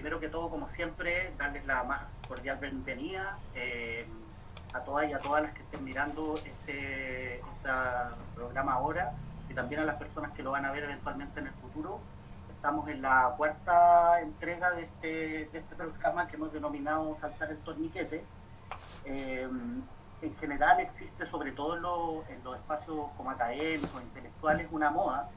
primero que todo, como siempre, darles la más cordial bienvenida a todas y a todas las que estén mirando este programa ahora, y también a las personas que lo van a ver eventualmente en el futuro. Estamos en la cuarta entrega de este programa que hemos denominado Saltar el Torniquete. En general existe, sobre todo en los espacios como académicos, intelectuales, una moda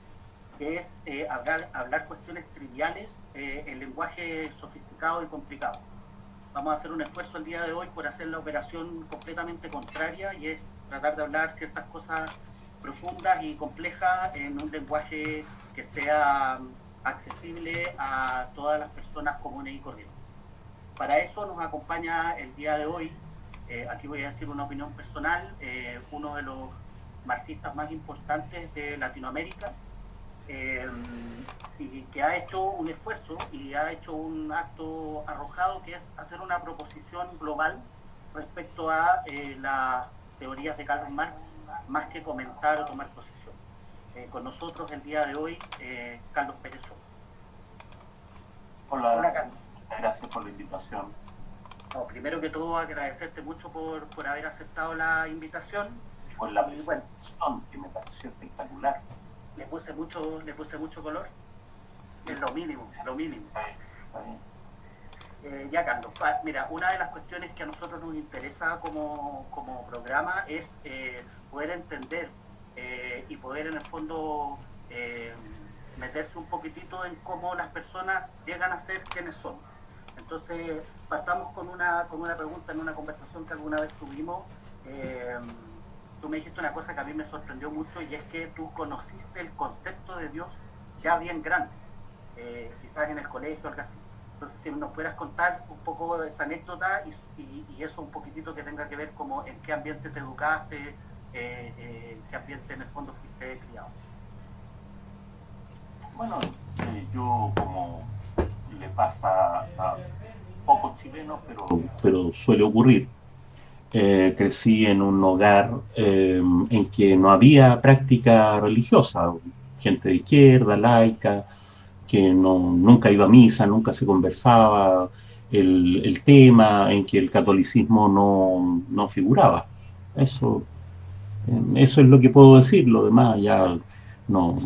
que es hablar cuestiones triviales en lenguaje sofisticado y complicado. Vamos a hacer un esfuerzo el día de hoy por hacer la operación completamente contraria, y es tratar de hablar ciertas cosas profundas y complejas en un lenguaje que sea accesible a todas las personas comunes y corrientes. Para eso nos acompaña el día de hoy, aquí voy a decir una opinión personal, uno de los marxistas más importantes de Latinoamérica, y que ha hecho un esfuerzo y ha hecho un acto arrojado, que es hacer una proposición global respecto a las teorías de Karl Marx, más que comentar o tomar posición. Con nosotros el día de hoy, Carlos Pérez. Hola, Carlos. Gracias por la invitación. No, primero que todo, agradecerte mucho por haber aceptado la invitación. Por la presentación, bueno, que me pareció espectacular. Le puse mucho color. Sí. Es lo mínimo. Ya, Carlos, mira, una de las cuestiones que a nosotros nos interesa como programa es poder entender y poder en el fondo meterse un poquitito en cómo las personas llegan a ser quienes son. Entonces, partamos con una pregunta en una conversación que alguna vez tuvimos. Tú me dijiste una cosa que a mí me sorprendió mucho, y es que tú conociste el concepto de Dios ya bien grande, quizás en el colegio o algo así. Entonces, si nos pudieras contar un poco de esa anécdota y eso un poquitito que tenga que ver como en qué ambiente te educaste, en qué ambiente en el fondo fuiste criado. Bueno, yo, como le pasa a pocos chilenos, pero suele ocurrir, crecí en un hogar en que no había práctica religiosa, gente de izquierda, laica, que nunca iba a misa, nunca se conversaba el tema, en que el catolicismo no figuraba. Eso es lo que puedo decir. Lo demás ya no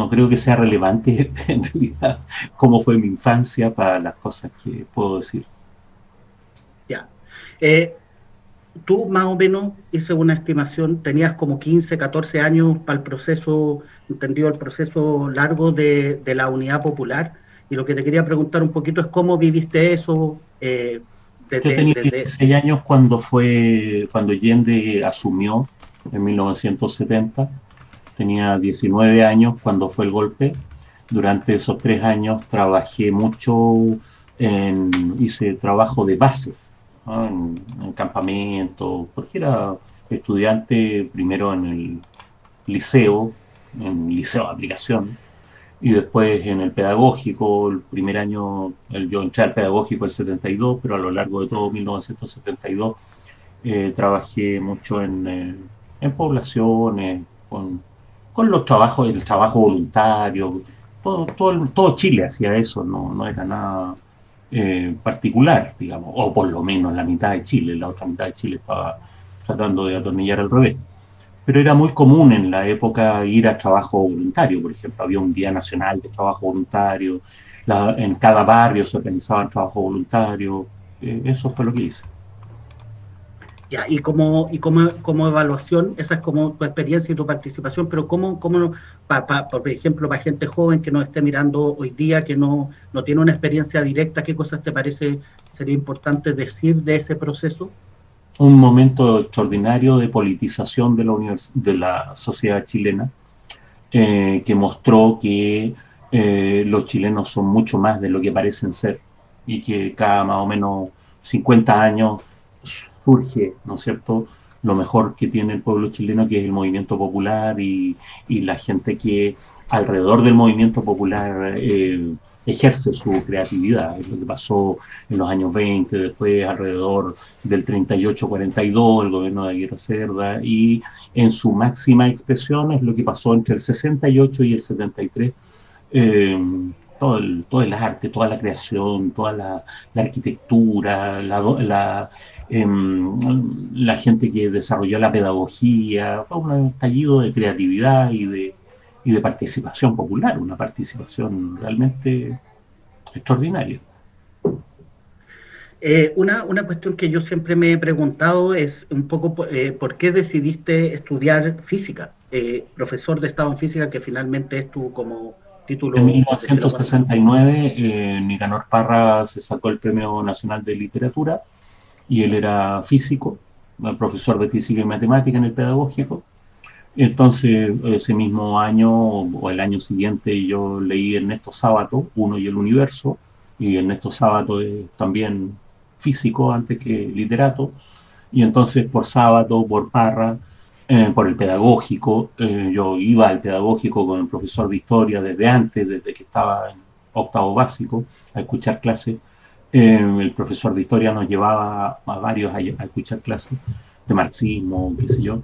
creo que sea relevante en realidad cómo fue mi infancia para las cosas que puedo decir. Ya. Tú más o menos, hice una estimación, tenías como 15, 14 años para el proceso, entendido el proceso largo de la Unidad Popular, y lo que te quería preguntar un poquito es cómo viviste eso. Yo tenía 16 años cuando Allende asumió en 1970, tenía 19 años cuando fue el golpe. Durante esos 3 años trabajé mucho, hice trabajo de base, ¿no? en campamentos, porque era estudiante primero en el liceo de aplicación, y después en el pedagógico. El primer año yo entré al pedagógico el 72, pero a lo largo de todo 1972 trabajé mucho en poblaciones, con los trabajos, el trabajo voluntario. Todo Chile hacía eso, no era nada particular, digamos, o por lo menos la mitad de Chile. La otra mitad de Chile estaba tratando de atornillar al revés. Pero era muy común en la época ir a trabajo voluntario. Por ejemplo, había un día nacional de trabajo voluntario, en cada barrio se organizaban trabajo voluntario. Eso fue lo que hice. Ya, y como evaluación, esa es como tu experiencia y tu participación, pero por ejemplo, para gente joven que nos esté mirando hoy día, que no tiene una experiencia directa, ¿qué cosas te parece sería importante decir de ese proceso? Un momento extraordinario de politización de la sociedad chilena, que mostró que los chilenos son mucho más de lo que parecen ser, y que cada más o menos 50 años surge, ¿no es cierto?, lo mejor que tiene el pueblo chileno, que es el movimiento popular, y la gente que alrededor del movimiento popular ejerce su creatividad. Es lo que pasó en los años 20, después alrededor del 38-42, el gobierno de Aguirre Cerda, y en su máxima expresión es lo que pasó entre el 68 y el 73, todo el arte, toda la creación, toda la arquitectura, la gente que desarrolló la pedagogía, fue un estallido de creatividad y de participación popular, una participación realmente extraordinaria. Una cuestión que yo siempre me he preguntado es un poco por qué decidiste estudiar física, profesor de Estado en Física, que finalmente es tu como título. En 1969, Nicanor Parra se sacó el Premio Nacional de Literatura y él era físico, profesor de física y matemática en el pedagógico. Entonces, ese mismo año o el año siguiente yo leí Ernesto Sábato, Uno y el Universo, y Ernesto Sábato es también físico antes que literato, y entonces por Sábato, por Parra, por el pedagógico, yo iba al pedagógico con el profesor de historia desde antes, desde que estaba en octavo básico, a escuchar clases. El profesor de historia nos llevaba a varios a escuchar clases de marxismo, qué sé yo.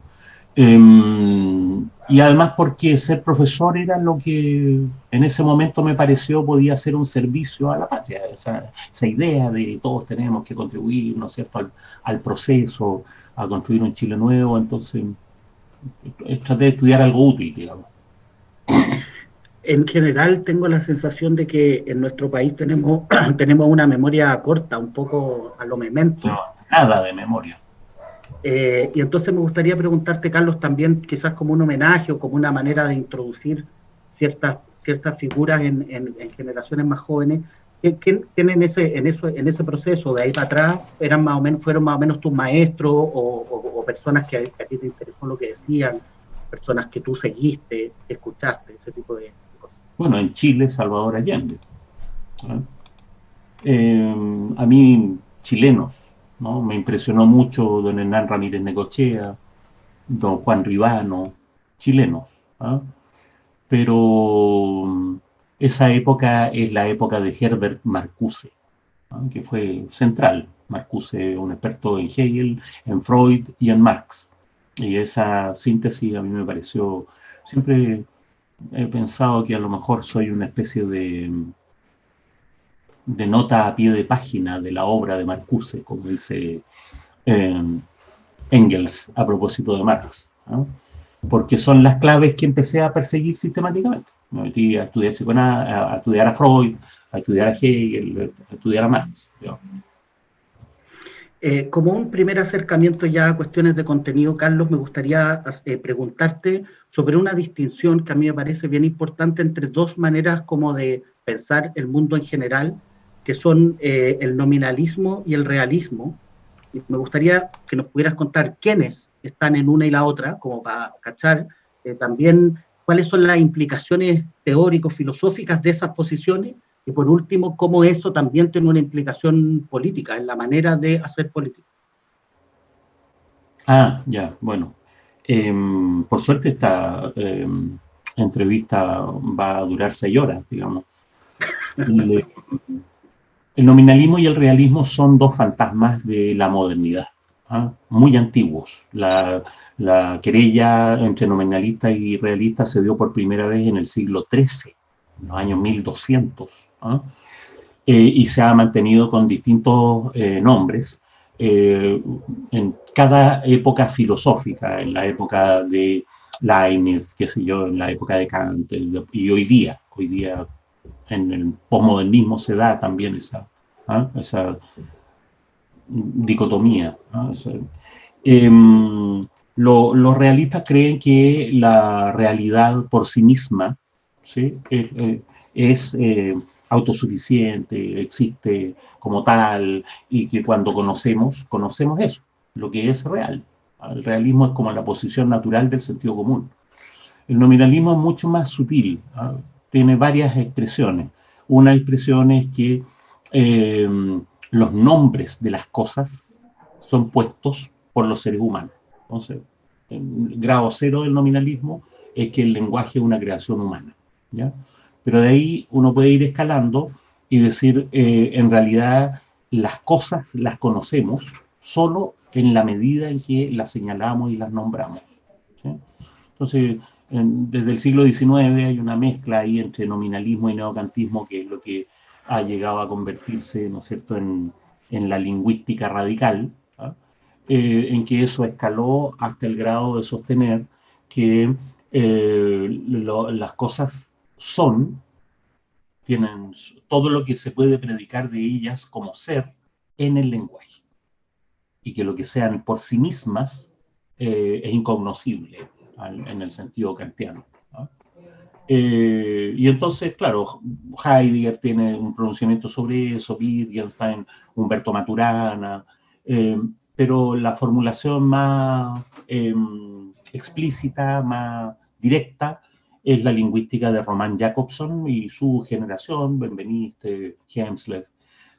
Y además porque ser profesor era lo que en ese momento me pareció podía ser un servicio a la patria, esa idea de todos tenemos que contribuir, ¿no es cierto?, al proceso, a construir un Chile nuevo. Entonces traté de estudiar algo útil, digamos. En general tengo la sensación de que en nuestro país tenemos una memoria corta, un poco a lo Memento. No, nada de memoria. Y entonces me gustaría preguntarte, Carlos, también quizás como un homenaje o como una manera de introducir ciertas figuras en generaciones más jóvenes, ¿quién en ese proceso de ahí para atrás fueron más o menos tus maestros o personas que a ti te interesó lo que decían, personas que tú seguiste, escuchaste, ese tipo de cosas? Bueno, en Chile, Salvador Allende. A mí, chilenos, ¿no? Me impresionó mucho don Hernán Ramírez Necochea, don Juan Ribano, chilenos. ¿Ah? Pero esa época es la época de Herbert Marcuse, ¿no? Que fue central. Marcuse, un experto en Hegel, en Freud y en Marx. Y esa síntesis a mí me pareció, siempre he pensado que a lo mejor soy una especie de nota a pie de página de la obra de Marcuse, como dice Engels a propósito de Marx, ¿no? Porque son las claves que empecé a perseguir sistemáticamente. Me metí a estudiar a estudiar a Freud, a estudiar a Hegel, a estudiar a Marx. Como un primer acercamiento ya a cuestiones de contenido, Carlos, me gustaría preguntarte sobre una distinción que a mí me parece bien importante entre dos maneras como de pensar el mundo en general, que son el nominalismo y el realismo. Y me gustaría que nos pudieras contar quiénes están en una y la otra, como para cachar también cuáles son las implicaciones teórico-filosóficas de esas posiciones. Y por último, cómo eso también tiene una implicación política, en la manera de hacer política. Ya, bueno. Por suerte esta entrevista va a durar 6 horas, digamos. El nominalismo y el realismo son dos fantasmas de la modernidad, muy antiguos. La querella entre nominalistas y realistas se dio por primera vez en el siglo XIII, en los años 1200, y se ha mantenido con distintos nombres en cada época filosófica, en la época de Leibniz, qué sé yo, en la época de Kant, y hoy día en el posmodernismo se da también esa dicotomía. Los realistas creen que la realidad por sí misma, ¿sí?, es autosuficiente, existe como tal, y que cuando conocemos eso, lo que es real. El realismo es como la posición natural del sentido común. El nominalismo es mucho más sutil, tiene varias expresiones. Una expresión es que los nombres de las cosas son puestos por los seres humanos. Entonces, el grado cero del nominalismo es que el lenguaje es una creación humana, ¿ya? Pero de ahí uno puede ir escalando y decir, en realidad, las cosas las conocemos solo en la medida en que las señalamos y las nombramos, ¿sí? Entonces, Desde el siglo XIX hay una mezcla ahí entre nominalismo y neocantismo, que es lo que ha llegado a convertirse, ¿no es cierto?, en la lingüística radical, ¿ah? En que eso escaló hasta el grado de sostener que las cosas tienen todo lo que se puede predicar de ellas como ser en el lenguaje, y que lo que sean por sí mismas es incognoscible en el sentido kantiano, ¿no? Y entonces, claro, Heidegger tiene un pronunciamiento sobre eso, Wittgenstein, Humberto Maturana, eh, pero la formulación más explícita, más directa, es la lingüística de Roman Jakobson y su generación, Benveniste, Hemslev,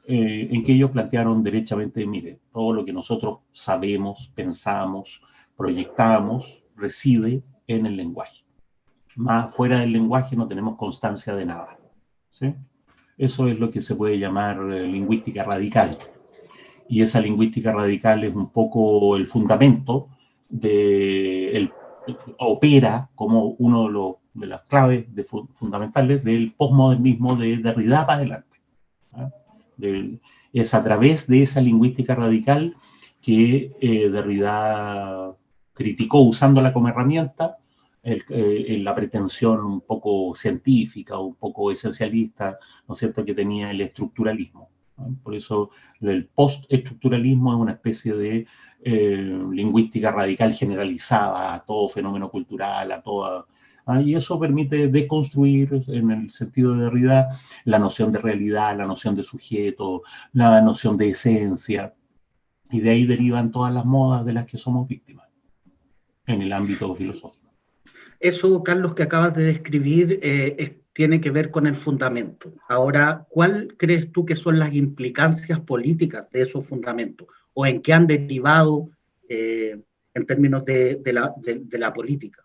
en que ellos plantearon derechamente, mire, todo lo que nosotros sabemos, pensamos, proyectamos, reside en el lenguaje. Más fuera del lenguaje no tenemos constancia de nada, ¿sí? Eso es lo que se puede llamar lingüística radical. Y esa lingüística radical es un poco el fundamento opera como uno de las claves fundamentales del posmodernismo de Derrida para adelante, ¿ah? Es a través de esa lingüística radical que Derrida criticó usándola como herramienta la pretensión un poco científica, un poco esencialista, ¿no es cierto?, que tenía el estructuralismo, ¿no? Por eso el postestructuralismo es una especie de lingüística radical generalizada a todo fenómeno cultural, a toda... Y eso permite deconstruir, en el sentido de Derrida, la noción de realidad, la noción de sujeto, la noción de esencia, y de ahí derivan todas las modas de las que somos víctimas en el ámbito filosófico. Eso, Carlos, que acabas de describir, tiene que ver con el fundamento. Ahora, ¿cuál crees tú que son las implicancias políticas de esos fundamentos? ¿O en qué han derivado en términos de la política?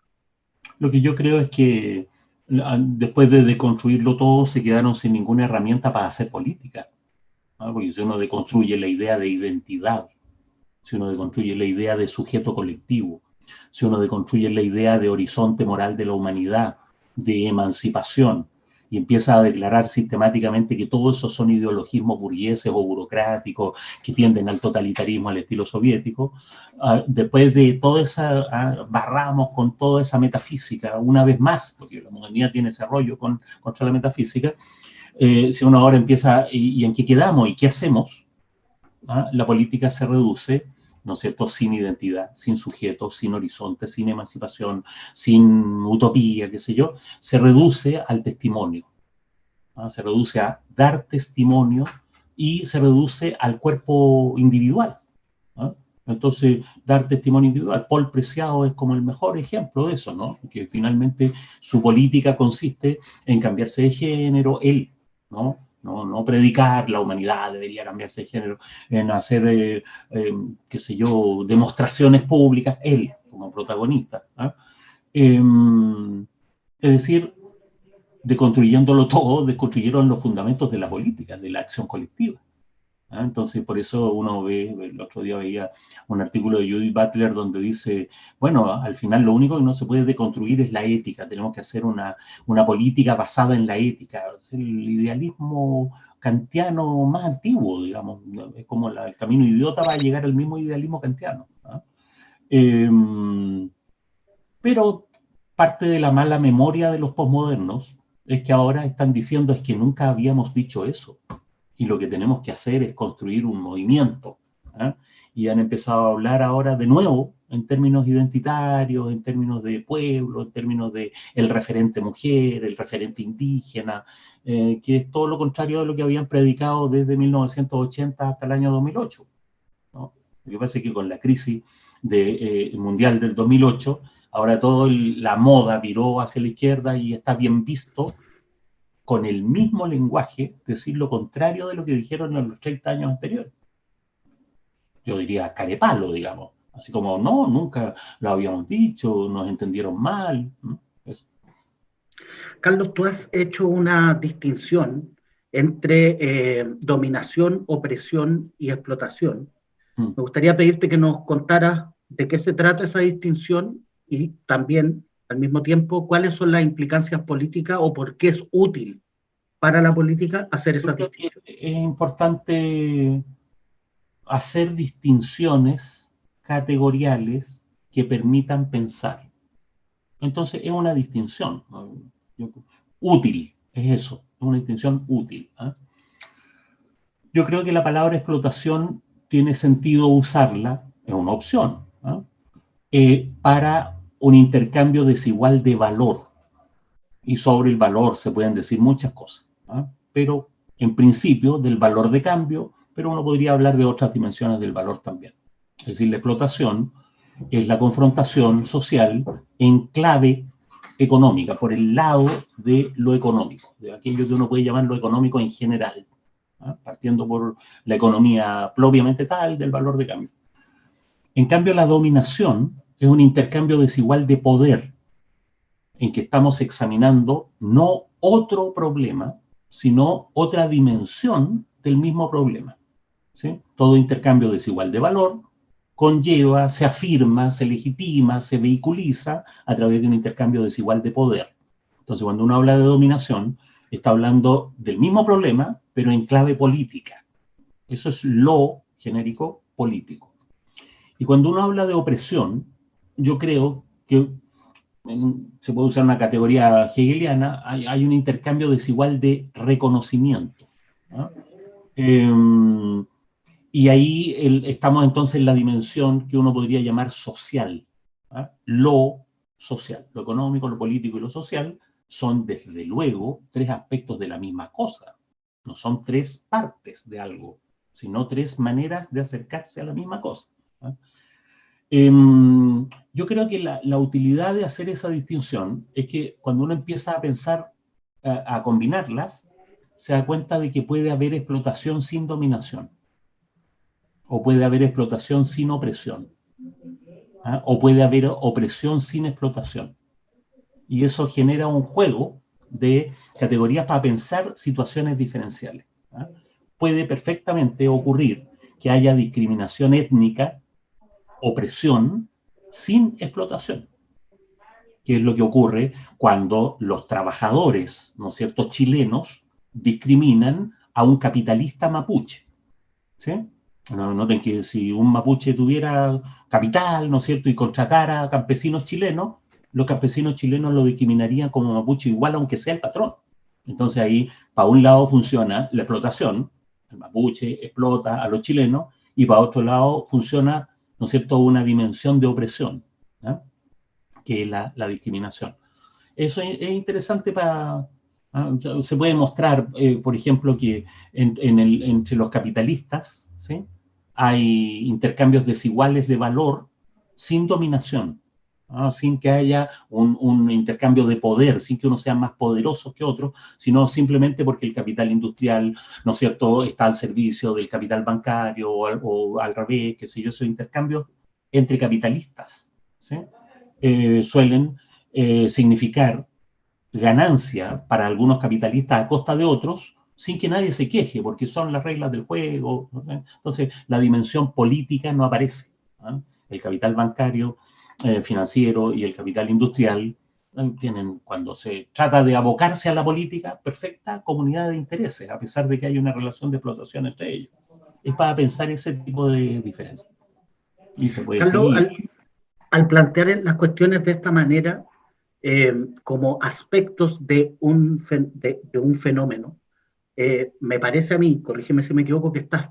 Lo que yo creo es que después de deconstruirlo todo, se quedaron sin ninguna herramienta para hacer política, ¿no? Porque si uno deconstruye la idea de identidad, si uno deconstruye la idea de sujeto colectivo, si uno deconstruye la idea de horizonte moral de la humanidad, de emancipación, y empieza a declarar sistemáticamente que todo eso son ideologismos burgueses o burocráticos que tienden al totalitarismo al estilo soviético, después de toda esa, barramos con toda esa metafísica, una vez más, porque la modernidad tiene ese rollo contra la metafísica, si uno ahora empieza, ¿y en qué quedamos? ¿Y qué hacemos? La política se reduce, ¿no es cierto?, sin identidad, sin sujeto, sin horizonte, sin emancipación, sin utopía, qué sé yo, se reduce al testimonio, ¿no? Se reduce a dar testimonio y se reduce al cuerpo individual, ¿no? Entonces, dar testimonio individual. Paul Preciado es como el mejor ejemplo de eso, ¿no? Que finalmente su política consiste en cambiarse de género, él, ¿no? No predicar, la humanidad debería cambiarse de género, en hacer, qué sé yo, demostraciones públicas, él como protagonista, ¿no? Es decir, deconstruyéndolo todo, desconstruyeron los fundamentos de la política, de la acción colectiva. Entonces, por eso uno ve, el otro día veía un artículo de Judith Butler donde dice, bueno, al final lo único que no se puede deconstruir es la ética, tenemos que hacer una política basada en la ética. El idealismo kantiano más antiguo, digamos, es como el camino idiota va a llegar al mismo idealismo kantiano, ¿no? Pero parte de la mala memoria de los posmodernos es que ahora están diciendo es que nunca habíamos dicho eso. Y lo que tenemos que hacer es construir un movimiento, ¿eh? Y han empezado a hablar ahora de nuevo en términos identitarios, en términos de pueblo, en términos de el referente mujer, el referente indígena, que es todo lo contrario de lo que habían predicado desde 1980 hasta el año 2008, ¿no? Lo que pasa es que con la crisis mundial del 2008, ahora toda la moda viró hacia la izquierda y está bien visto con el mismo lenguaje, decir lo contrario de lo que dijeron en los 30 años anteriores. Yo diría carepalo, digamos. Así como, no, nunca lo habíamos dicho, nos entendieron mal. Eso. Carlos, tú has hecho una distinción entre dominación, opresión y explotación. Me gustaría pedirte que nos contaras de qué se trata esa distinción y también al mismo tiempo, ¿cuáles son las implicancias políticas o por qué es útil para la política hacer esas distinciones? Es importante hacer distinciones categoriales que permitan pensar. Entonces, es una distinción, ¿no? Útil, es eso, es una distinción útil, ¿eh? Yo creo que la palabra explotación tiene sentido usarla, es una opción, ¿no? Para un intercambio desigual de valor. Y sobre el valor se pueden decir muchas cosas, ¿no? Pero en principio del valor de cambio, pero uno podría hablar de otras dimensiones del valor también. Es decir, la explotación es la confrontación social en clave económica, por el lado de lo económico, de aquello que uno puede llamar lo económico en general, ¿no? Partiendo por la economía propiamente tal del valor de cambio. En cambio, la dominación es un intercambio desigual de poder, en que estamos examinando no otro problema, sino otra dimensión del mismo problema, ¿sí? Todo intercambio desigual de valor conlleva, se afirma, se legitima, se vehiculiza a través de un intercambio desigual de poder. Entonces, cuando uno habla de dominación, está hablando del mismo problema, pero en clave política. Eso es lo genérico político. Y cuando uno habla de opresión, yo creo que se puede usar una categoría hegeliana, hay un intercambio desigual de reconocimiento, ¿no? Y ahí estamos entonces en la dimensión que uno podría llamar social, ¿no? Lo social, lo económico, lo político y lo social son desde luego tres aspectos de la misma cosa. No son tres partes de algo, sino tres maneras de acercarse a la misma cosa, ¿no? Yo creo que la utilidad de hacer esa distinción es que cuando uno empieza a pensar, a combinarlas, se da cuenta de que puede haber explotación sin dominación, o puede haber explotación sin opresión, ¿ah? O puede haber opresión sin explotación. Y eso genera un juego de categorías para pensar situaciones diferenciales, ¿ah? Puede perfectamente ocurrir que haya discriminación étnica, opresión sin explotación, que es lo que ocurre cuando los trabajadores, ¿no es cierto?, chilenos discriminan a un capitalista mapuche, ¿sí? Noten que si un mapuche tuviera capital, ¿no es cierto?, y contratara a campesinos chilenos, los campesinos chilenos lo discriminarían como mapuche igual aunque sea el patrón. Entonces ahí, para un lado funciona la explotación, el mapuche explota a los chilenos, y para otro lado funciona, ¿no es cierto?, una dimensión de opresión, ¿no?, que es la discriminación. Eso es interesante para... Se puede mostrar, por ejemplo, que entre los capitalistas, ¿sí?, hay intercambios desiguales de valor sin dominación, ¿no?, sin que haya un intercambio de poder, sin que uno sea más poderoso que otro, sino simplemente porque el capital industrial, ¿no es cierto?, está al servicio del capital bancario o al revés, qué sé yo. Esos intercambios entre capitalistas, ¿sí?, suelen significar ganancia para algunos capitalistas a costa de otros, sin que nadie se queje, porque son las reglas del juego, ¿no? Entonces, la dimensión política no aparece, ¿no? El capital bancario, financiero y el capital industrial tienen, cuando se trata de abocarse a la política, perfecta comunidad de intereses, a pesar de que hay una relación de explotación entre ellos. Es para pensar ese tipo de diferencias. Y se puede Carlos, seguir. al plantear las cuestiones de esta manera, como aspectos de un fenómeno, me parece a mí, corrígeme si me equivoco, que estás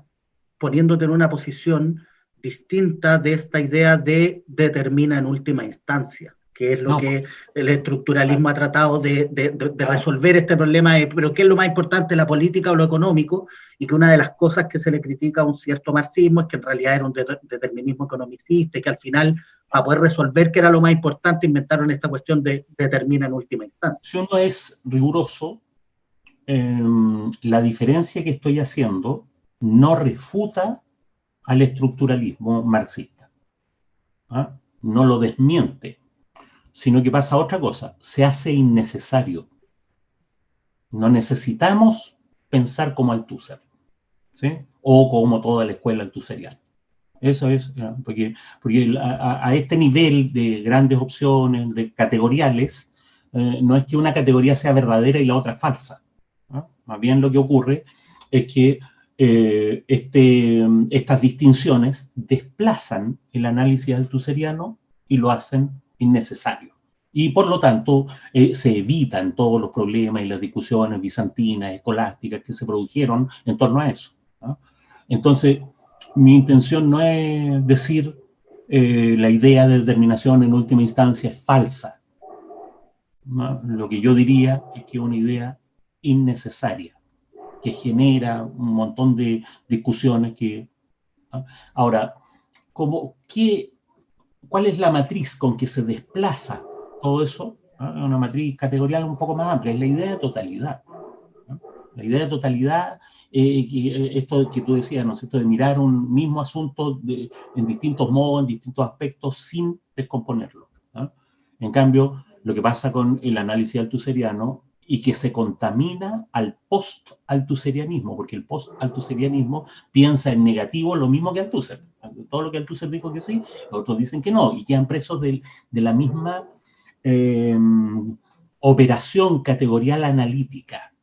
poniéndote en una posición distinta de esta idea de determina en última instancia, que es lo No, que el estructuralismo ha tratado de resolver este problema de, pero ¿qué es lo más importante, la política o lo económico? Y que una de las cosas que se le critica a un cierto marxismo es que en realidad era un determinismo economicista y que al final, para poder resolver qué era lo más importante, inventaron esta cuestión de determina en última instancia. si uno es riguroso, la diferencia que estoy haciendo no refuta al estructuralismo marxista, ¿ah? No lo desmiente, sino que pasa otra cosa, se hace innecesario. No necesitamos pensar como Althusser, ¿sí?, o como toda la escuela althuseriana. Eso es, porque a este nivel de grandes opciones, de categoriales, no es que una categoría sea verdadera y la otra falsa, ¿no? Más bien lo que ocurre es que estas distinciones desplazan el análisis althuseriano y lo hacen innecesario. Y por lo tanto se evitan todos los problemas y las discusiones bizantinas, escolásticas que se produjeron en torno a eso, ¿no? Entonces, mi intención no es decir la idea de determinación en última instancia es falsa, ¿no? Lo que yo diría es que es una idea innecesaria, que genera un montón de discusiones que... ¿no? Ahora, ¿cuál es la matriz con que se desplaza todo eso? ¿No? Una matriz categorial un poco más amplia, es la idea de totalidad, ¿no? La idea de totalidad, esto que tú decías, ¿no es cierto?, de mirar un mismo asunto en distintos modos, en distintos aspectos, sin descomponerlo, ¿no? En cambio, lo que pasa con el análisis althuseriano y que se contamina al post-althuserianismo, porque el post-althuserianismo piensa en negativo lo mismo que Althusser. Todo lo que Althusser dijo que sí, otros dicen que no, y quedan presos de la misma operación categorial analítica,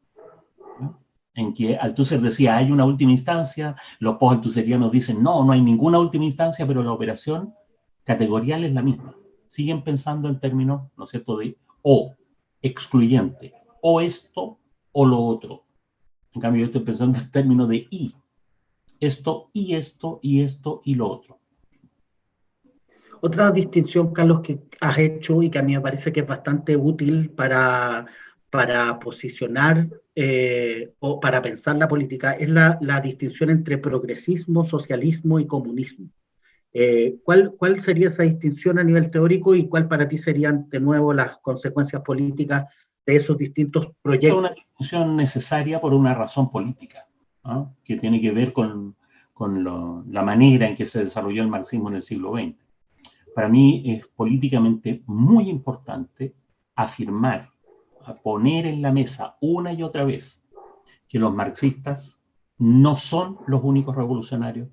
¿no? En que Althusser decía, hay una última instancia, los post-althuserianos dicen, no, no hay ninguna última instancia, pero la operación categorial es la misma. Siguen pensando en términos, ¿no es cierto?, de o, excluyente, o esto o lo otro. En cambio, yo estoy pensando en términos de y. Esto y esto y esto y lo otro. Otra distinción, Carlos, que has hecho y que a mí me parece que es bastante útil para posicionar o para pensar la política es la distinción entre progresismo, socialismo y comunismo. ¿Cuál sería esa distinción a nivel teórico y cuál para ti serían de nuevo las consecuencias políticas de esos distintos proyectos? Es una discusión necesaria por una razón política, ¿no? Que tiene que ver con la manera en que se desarrolló el marxismo en el siglo XX. Para mí es políticamente muy importante afirmar, poner en la mesa una y otra vez que los marxistas no son los únicos revolucionarios,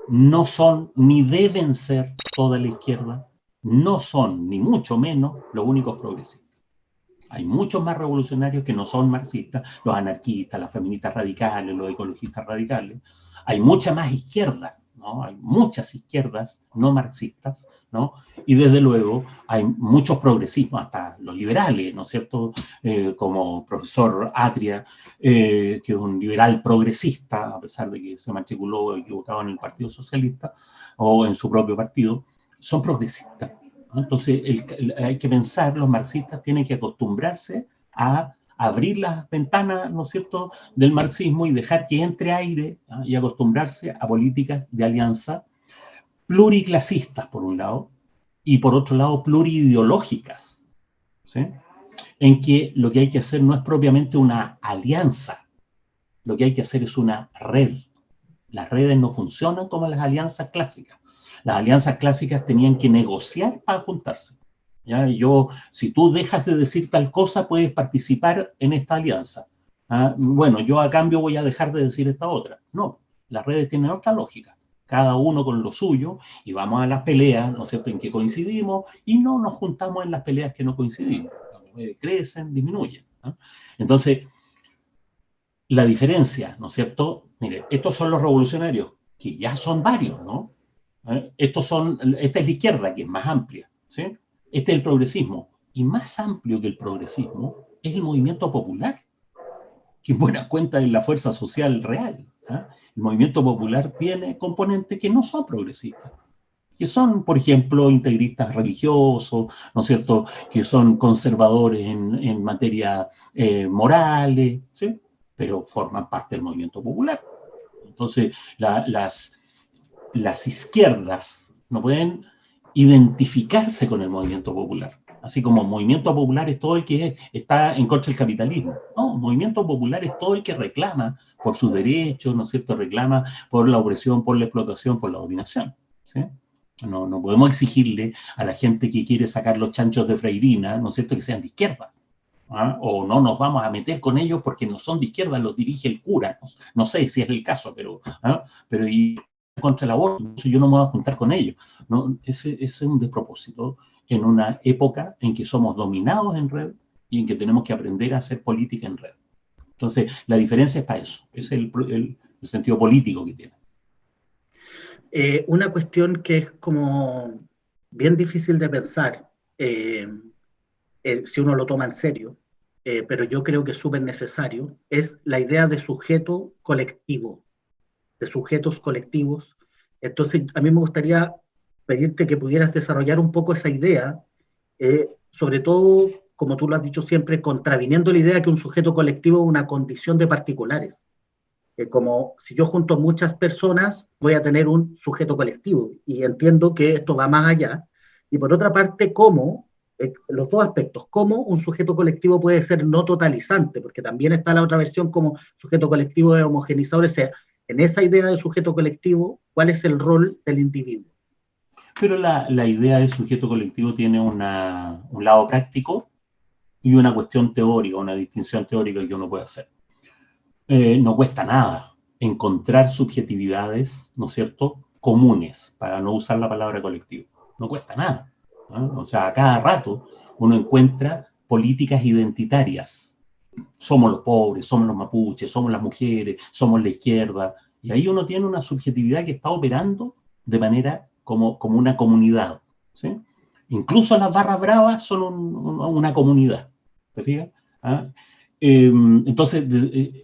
no son ni deben ser toda la izquierda, no son ni mucho menos los únicos progresistas. Hay muchos más revolucionarios que no son marxistas, los anarquistas, las feministas radicales, los ecologistas radicales. Hay mucha más izquierda, ¿no? Hay muchas izquierdas no marxistas, ¿no? Y desde luego hay muchos progresismos, hasta los liberales, ¿no es cierto? Como profesor Atria, que es un liberal progresista, a pesar de que se matriculó equivocado en el Partido Socialista o en su propio partido, son progresistas. Entonces, hay que pensar, los marxistas tienen que acostumbrarse a abrir las ventanas, ¿no es cierto?, del marxismo y dejar que entre aire, ¿no? Y acostumbrarse a políticas de alianza pluriclasistas, por un lado, y por otro lado, pluriideológicas, ¿sí? En que lo que hay que hacer no es propiamente una alianza, lo que hay que hacer es una red. Las redes no funcionan como las alianzas clásicas. Las alianzas clásicas tenían que negociar para juntarse, ¿ya? Si tú dejas de decir tal cosa, puedes participar en esta alianza. Bueno, yo a cambio voy a dejar de decir esta otra. No, las redes tienen otra lógica. Cada uno con lo suyo, y vamos a las peleas, ¿no es cierto?, en que coincidimos, y no nos juntamos en las peleas que no coincidimos. Las redes crecen, disminuyen, ¿no? Entonces, la diferencia, ¿no es cierto? Mire, estos son los revolucionarios, que ya son varios, ¿no? Esta es la izquierda, que es más amplia, ¿sí? Este es el progresismo. Y más amplio que el progresismo es el movimiento popular, que en buena cuenta es la fuerza social real, ¿eh? El movimiento popular tiene componentes que no son progresistas, que son, por ejemplo, integristas religiosos, ¿no es cierto?, que son conservadores en materia morales, ¿sí? Pero forman parte del movimiento popular. Entonces, las izquierdas no pueden identificarse con el movimiento popular. Así como movimiento popular es todo el que está en contra del capitalismo. No, movimiento popular es todo el que reclama por sus derechos, ¿no es cierto? Reclama por la opresión, por la explotación, por la dominación, ¿sí? No podemos exigirle a la gente que quiere sacar los chanchos de Freirina, ¿no es cierto?, que sean de izquierda. O no nos vamos a meter con ellos porque no son de izquierda, los dirige el cura. No sé si es el caso, pero y contra el aborto, entonces yo no me voy a juntar con ellos. ¿No? Ese es un despropósito en una época en que somos dominados en red y en que tenemos que aprender a hacer política en red. Entonces, la diferencia es para eso, es el sentido político que tiene. Una cuestión que es como bien difícil de pensar, si uno lo toma en serio, pero yo creo que es súper necesario, es la idea de sujeto colectivo, de sujetos colectivos. Entonces, a mí me gustaría pedirte que pudieras desarrollar un poco esa idea, sobre todo, como tú lo has dicho siempre, contraviniendo la idea que un sujeto colectivo es una condición de particulares. Como si yo junto muchas personas, voy a tener un sujeto colectivo, y entiendo que esto va más allá. Y por otra parte, cómo, los dos aspectos, cómo un sujeto colectivo puede ser no totalizante, porque también está la otra versión como sujeto colectivo de homogeneizador, o sea, en esa idea de sujeto colectivo, ¿cuál es el rol del individuo? Pero la idea de sujeto colectivo tiene un lado práctico y una cuestión teórica, una distinción teórica que uno puede hacer. No cuesta nada encontrar subjetividades, ¿no es cierto?, comunes, para no usar la palabra colectivo. No cuesta nada, ¿no? O sea, a cada rato uno encuentra políticas identitarias. Somos los pobres, somos los mapuches, somos las mujeres, somos la izquierda. Y ahí uno tiene una subjetividad que está operando de manera como una comunidad, ¿sí? Incluso las barras bravas son una comunidad, ¿te fijas? ¿Ah? Entonces,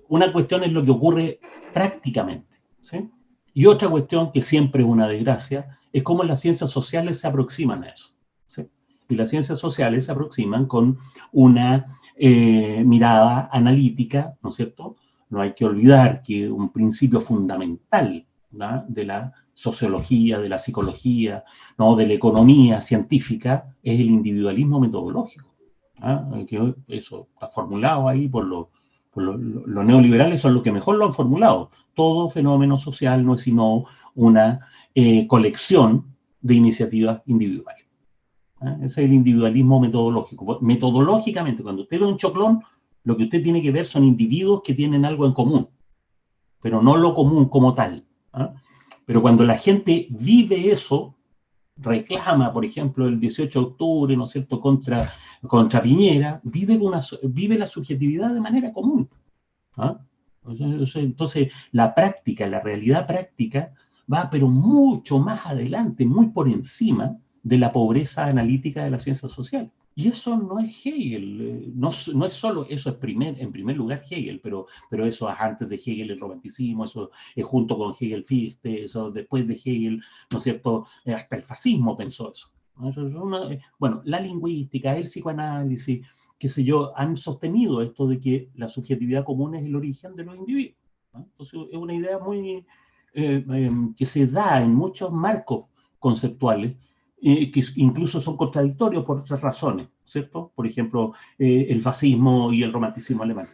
una cuestión es lo que ocurre prácticamente, ¿sí? Y otra cuestión, que siempre es una desgracia, es cómo las ciencias sociales se aproximan a eso, ¿sí? Y las ciencias sociales se aproximan con una mirada analítica, ¿no es cierto? No hay que olvidar que un principio fundamental, ¿no?, de la sociología, de la psicología, ¿no?, de la economía científica, es el individualismo metodológico. Que eso está formulado ahí por los neoliberales, son los que mejor lo han formulado. Todo fenómeno social no es sino una colección de iniciativas individuales. Ese es el individualismo metodológico. Metodológicamente, cuando usted ve un choclón, lo que usted tiene que ver son individuos que tienen algo en común, pero no lo común como tal. Pero cuando la gente vive eso, reclama, por ejemplo, el 18 de octubre, ¿no es cierto?, contra Piñera, vive la subjetividad de manera común. Entonces, la práctica, la realidad práctica, va pero mucho más adelante, muy por encima de la pobreza analítica de la ciencia social. Y eso no es Hegel, no es solo, eso es en primer lugar Hegel, pero eso es antes de Hegel el romanticismo, eso es junto con Hegel Fichte, eso después de Hegel, ¿no es cierto?, hasta el fascismo pensó eso. Bueno, la lingüística, el psicoanálisis, qué sé yo, han sostenido esto de que la subjetividad común es el origen de los individuos, ¿no? Entonces es una idea muy que se da en muchos marcos conceptuales, que incluso son contradictorios por otras razones, ¿cierto? Por ejemplo, el fascismo y el romanticismo alemán,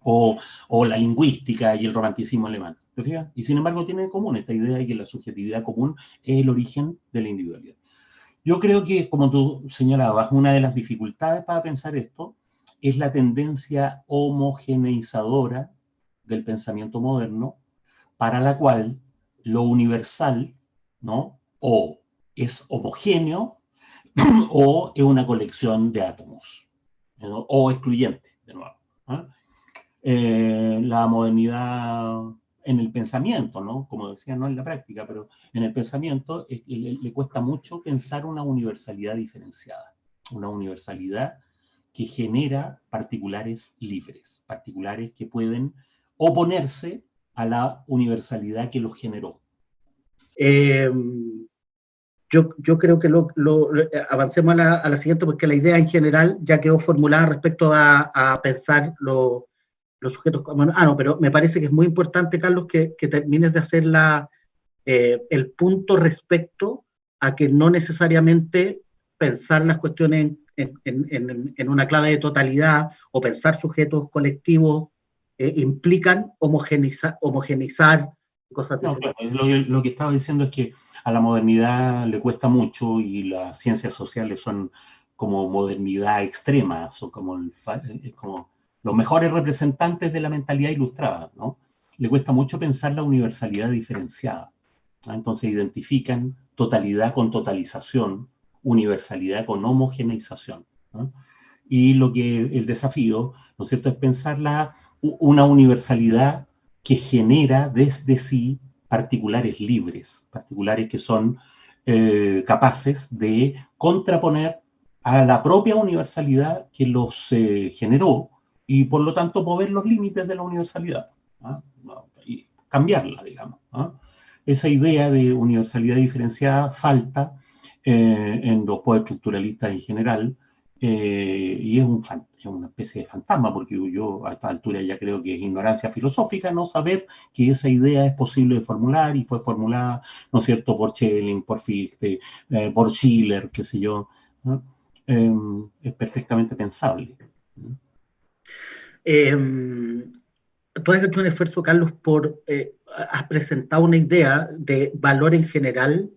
o la lingüística y el romanticismo alemán, ¿te fijas? Y sin embargo tienen en común esta idea de que la subjetividad común es el origen de la individualidad. Yo creo que, como tú señalabas, una de las dificultades para pensar esto es la tendencia homogeneizadora del pensamiento moderno, para la cual lo universal, ¿no?, o es homogéneo o es una colección de átomos, ¿no?, o excluyente, de nuevo. La modernidad en el pensamiento, ¿no?, como decía, no en la práctica, pero en el pensamiento le cuesta mucho pensar una universalidad diferenciada, una universalidad que genera particulares libres, particulares que pueden oponerse a la universalidad que los generó. Yo creo que avancemos a la siguiente, porque la idea en general ya quedó formulada respecto a pensar los sujetos. No, pero me parece que es muy importante, Carlos, que termines de hacer el punto respecto a que no necesariamente pensar las cuestiones en una clave de totalidad o pensar sujetos colectivos implican homogeneizar cosas de no, claro, lo que estaba diciendo es que a la modernidad le cuesta mucho y las ciencias sociales son como modernidad extrema, son como los mejores representantes de la mentalidad ilustrada, ¿no? Le cuesta mucho pensar la universalidad diferenciada. Entonces identifican totalidad con totalización, universalidad con homogeneización, ¿no? Y el desafío, ¿no es cierto?, es pensar una universalidad que genera desde sí particulares libres, particulares que son capaces de contraponer a la propia universalidad que los generó y por lo tanto mover los límites de la universalidad, ¿no? Y cambiarla, digamos, ¿no? Esa idea de universalidad diferenciada falta en los postestructuralistas en general, y es una especie de fantasma, porque yo a esta altura ya creo que es ignorancia filosófica no saber que esa idea es posible de formular y fue formulada, ¿no es cierto?, por Schelling, por Fichte, por Schiller, qué sé yo, ¿no? Es perfectamente pensable. Tú has hecho un esfuerzo, Carlos, has presentado una idea de valor en general.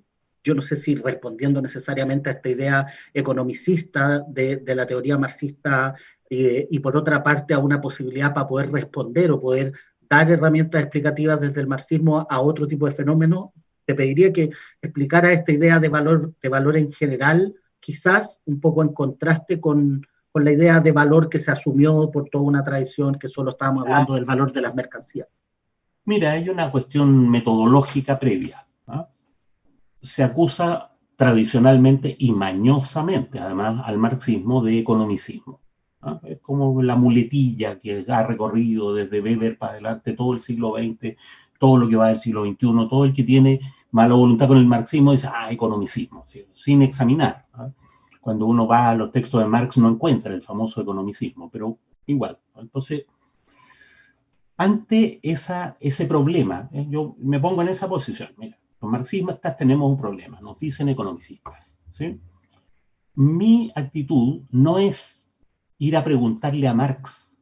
Yo no sé si respondiendo necesariamente a esta idea economicista de la teoría marxista, y por otra parte a una posibilidad para poder responder o poder dar herramientas explicativas desde el marxismo a otro tipo de fenómenos. Te pediría que explicara esta idea de valor en general, quizás un poco en contraste con la idea de valor que se asumió por toda una tradición, que solo estábamos hablando del valor de las mercancías. Mira, hay una cuestión metodológica previa, ¿no? Se acusa tradicionalmente y mañosamente, además, al marxismo de economicismo, ¿no? Es como la muletilla que ha recorrido desde Weber para adelante todo el siglo XX, todo lo que va del siglo XXI, todo el que tiene mala voluntad con el marxismo dice, economicismo, ¿sí?, sin examinar, ¿no? Cuando uno va a los textos de Marx no encuentra el famoso economicismo, pero igual, ¿no? Entonces, ante ese problema, yo me pongo en esa posición. Mira, los marxistas tenemos un problema, nos dicen economicistas, ¿sí? Mi actitud no es ir a preguntarle a Marx,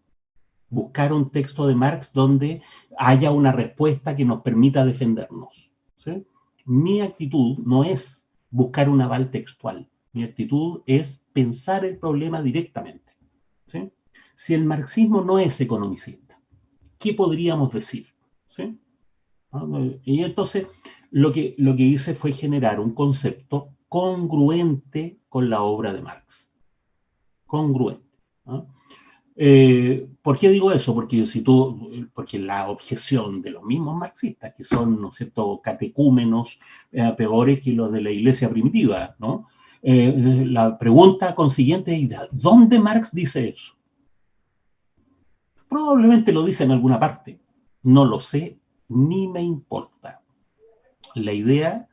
buscar un texto de Marx donde haya una respuesta que nos permita defendernos, ¿sí? Mi actitud no es buscar un aval textual. Mi actitud es pensar el problema directamente, ¿sí? Si el marxismo no es economicista, ¿qué podríamos decir? ¿Sí? Y entonces lo que hice fue generar un concepto congruente con la obra de Marx. Congruente, ¿no? ¿Por qué digo eso? Porque la objeción de los mismos marxistas, que son, ¿no es cierto?, catecúmenos peores que los de la iglesia primitiva, ¿no? La pregunta consiguiente es, ¿dónde Marx dice eso? Probablemente lo dice en alguna parte. No lo sé, ni me importa. La idea,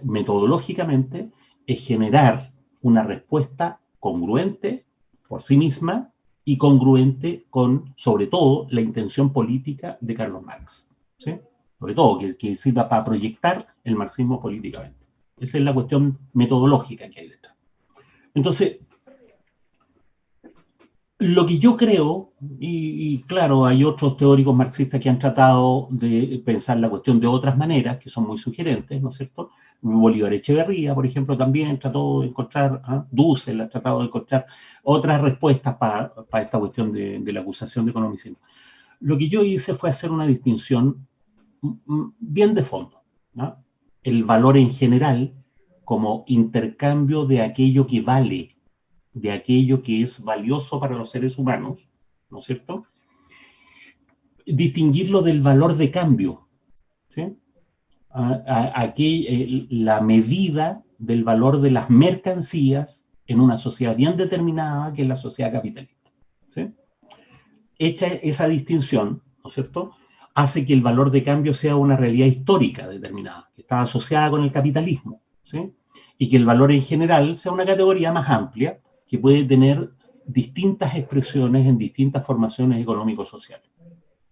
metodológicamente, es generar una respuesta congruente por sí misma y congruente con, sobre todo, la intención política de Carlos Marx, ¿sí? Sobre todo, que sirva para proyectar el marxismo políticamente. Esa es la cuestión metodológica que hay detrás. Entonces, lo que yo creo, y claro, hay otros teóricos marxistas que han tratado de pensar la cuestión de otras maneras, que son muy sugerentes, ¿no es cierto? Bolívar Echeverría, por ejemplo, también trató de encontrar, Dussel ha tratado de encontrar otras respuestas para esta cuestión de la acusación de economicismo. Lo que yo hice fue hacer una distinción bien de fondo, ¿no? El valor en general como intercambio de aquello que vale, de aquello que es valioso para los seres humanos, ¿no es cierto? Distinguirlo del valor de cambio, ¿sí? La medida del valor de las mercancías en una sociedad bien determinada, que es la sociedad capitalista, ¿sí? Hecha esa distinción, ¿no es cierto?, hace que el valor de cambio sea una realidad histórica determinada, que está asociada con el capitalismo, ¿sí? Y que el valor en general sea una categoría más amplia, que puede tener distintas expresiones en distintas formaciones económico-sociales.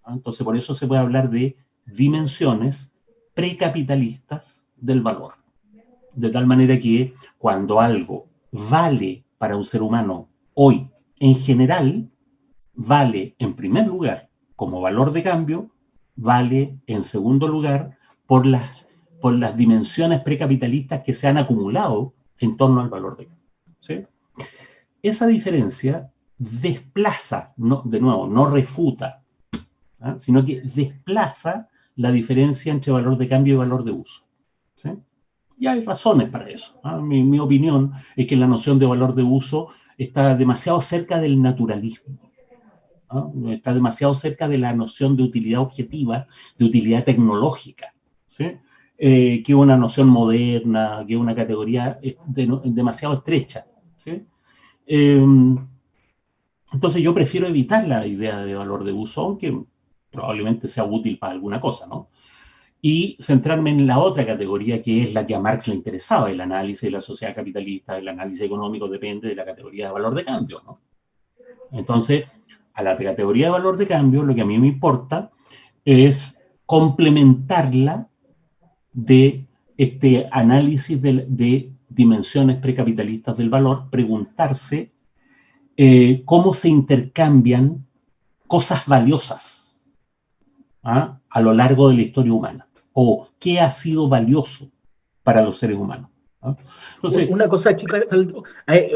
Entonces, por eso se puede hablar de dimensiones precapitalistas del valor. De tal manera que cuando algo vale para un ser humano hoy, en general, vale en primer lugar como valor de cambio, vale en segundo lugar por las dimensiones precapitalistas que se han acumulado en torno al valor de cambio, ¿sí? Esa diferencia desplaza, de nuevo, no refuta, sino que desplaza la diferencia entre valor de cambio y valor de uso. ¿sí? Y hay razones para eso. Mi opinión es que la noción de valor de uso está demasiado cerca del naturalismo. Está demasiado cerca de la noción de utilidad objetiva, de utilidad tecnológica, ¿sí? Que es una noción moderna, que es una categoría demasiado estrecha, ¿sí? Entonces yo prefiero evitar la idea de valor de uso, aunque probablemente sea útil para alguna cosa, ¿no? Y centrarme en la otra categoría, que es la que a Marx le interesaba, el análisis de la sociedad capitalista, el análisis económico depende de la categoría de valor de cambio, ¿no? Entonces, a la categoría de valor de cambio, lo que a mí me importa es complementarla de este análisis de dimensiones precapitalistas del valor, preguntarse cómo se intercambian cosas valiosas a lo largo de la historia humana, o qué ha sido valioso para los seres humanos. Entonces, una cosa, chica,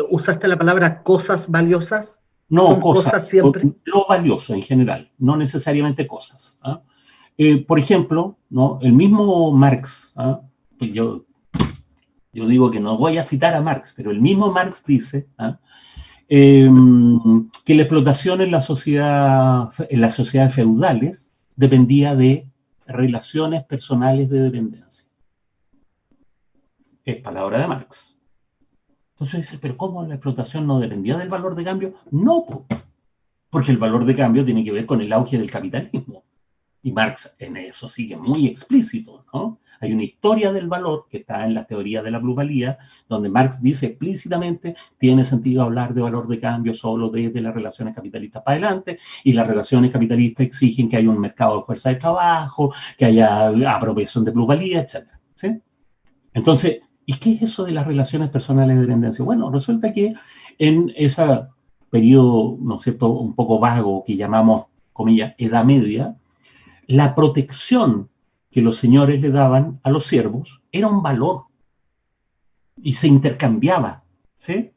usaste la palabra cosas valiosas. No, cosas siempre. Lo valioso en general, no necesariamente cosas. Por ejemplo, ¿no? El mismo Marx, pues yo digo que no voy a citar a Marx, pero el mismo Marx dice que la explotación en las sociedades feudales dependía de relaciones personales de dependencia. Es palabra de Marx. Entonces dice, ¿pero cómo la explotación no dependía del valor de cambio? No, porque el valor de cambio tiene que ver con el auge del capitalismo. Y Marx en eso sigue muy explícito, ¿no? Hay una historia del valor que está en la teoría de la plusvalía, donde Marx dice explícitamente, tiene sentido hablar de valor de cambio solo desde las relaciones capitalistas para adelante, y las relaciones capitalistas exigen que haya un mercado de fuerza de trabajo, que haya apropiación de plusvalía, etc. ¿Sí? Entonces, ¿y qué es eso de las relaciones personales de dependencia? Bueno, resulta que en ese periodo, ¿no es cierto?, un poco vago que llamamos, comillas, Edad Media, la protección que los señores le daban a los siervos era un valor y se intercambiaba, ¿sí?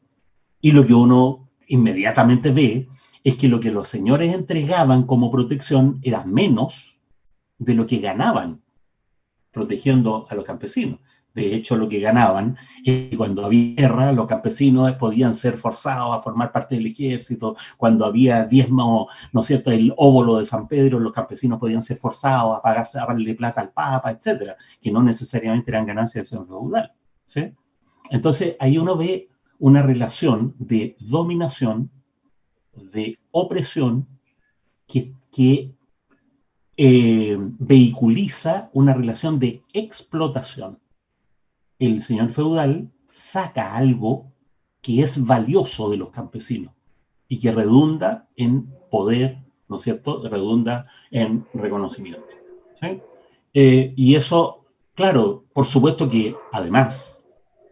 Y lo que uno inmediatamente ve es que lo que los señores entregaban como protección era menos de lo que ganaban protegiendo a los campesinos. De hecho, lo que ganaban es que cuando había guerra, los campesinos podían ser forzados a formar parte del ejército. Cuando había diezmo, ¿no es cierto?, el óbolo de San Pedro, los campesinos podían ser forzados a pagarle plata al Papa, etcétera, que no necesariamente eran ganancias del señor feudal, ¿sí? Entonces, ahí uno ve una relación de dominación, de opresión, que vehiculiza una relación de explotación. El señor feudal saca algo que es valioso de los campesinos y que redunda en poder, ¿no es cierto?, redunda en reconocimiento, ¿sí? Y eso, claro, por supuesto que además,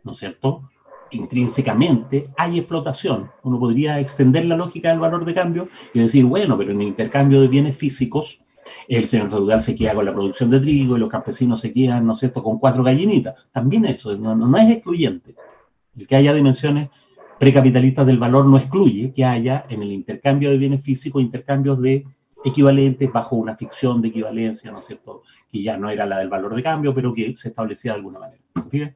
¿no es cierto?, intrínsecamente hay explotación. Uno podría extender la lógica del valor de cambio y decir, bueno, pero en el intercambio de bienes físicos, el señor feudal se queda con la producción de trigo y los campesinos se quedan, ¿no es cierto?, con 4 gallinitas. También eso no es excluyente. El que haya dimensiones precapitalistas del valor no excluye que haya en el intercambio de bienes físicos intercambios de equivalentes bajo una ficción de equivalencia, ¿no es cierto?, que ya no era la del valor de cambio, pero que se establecía de alguna manera. ¿Fíjate?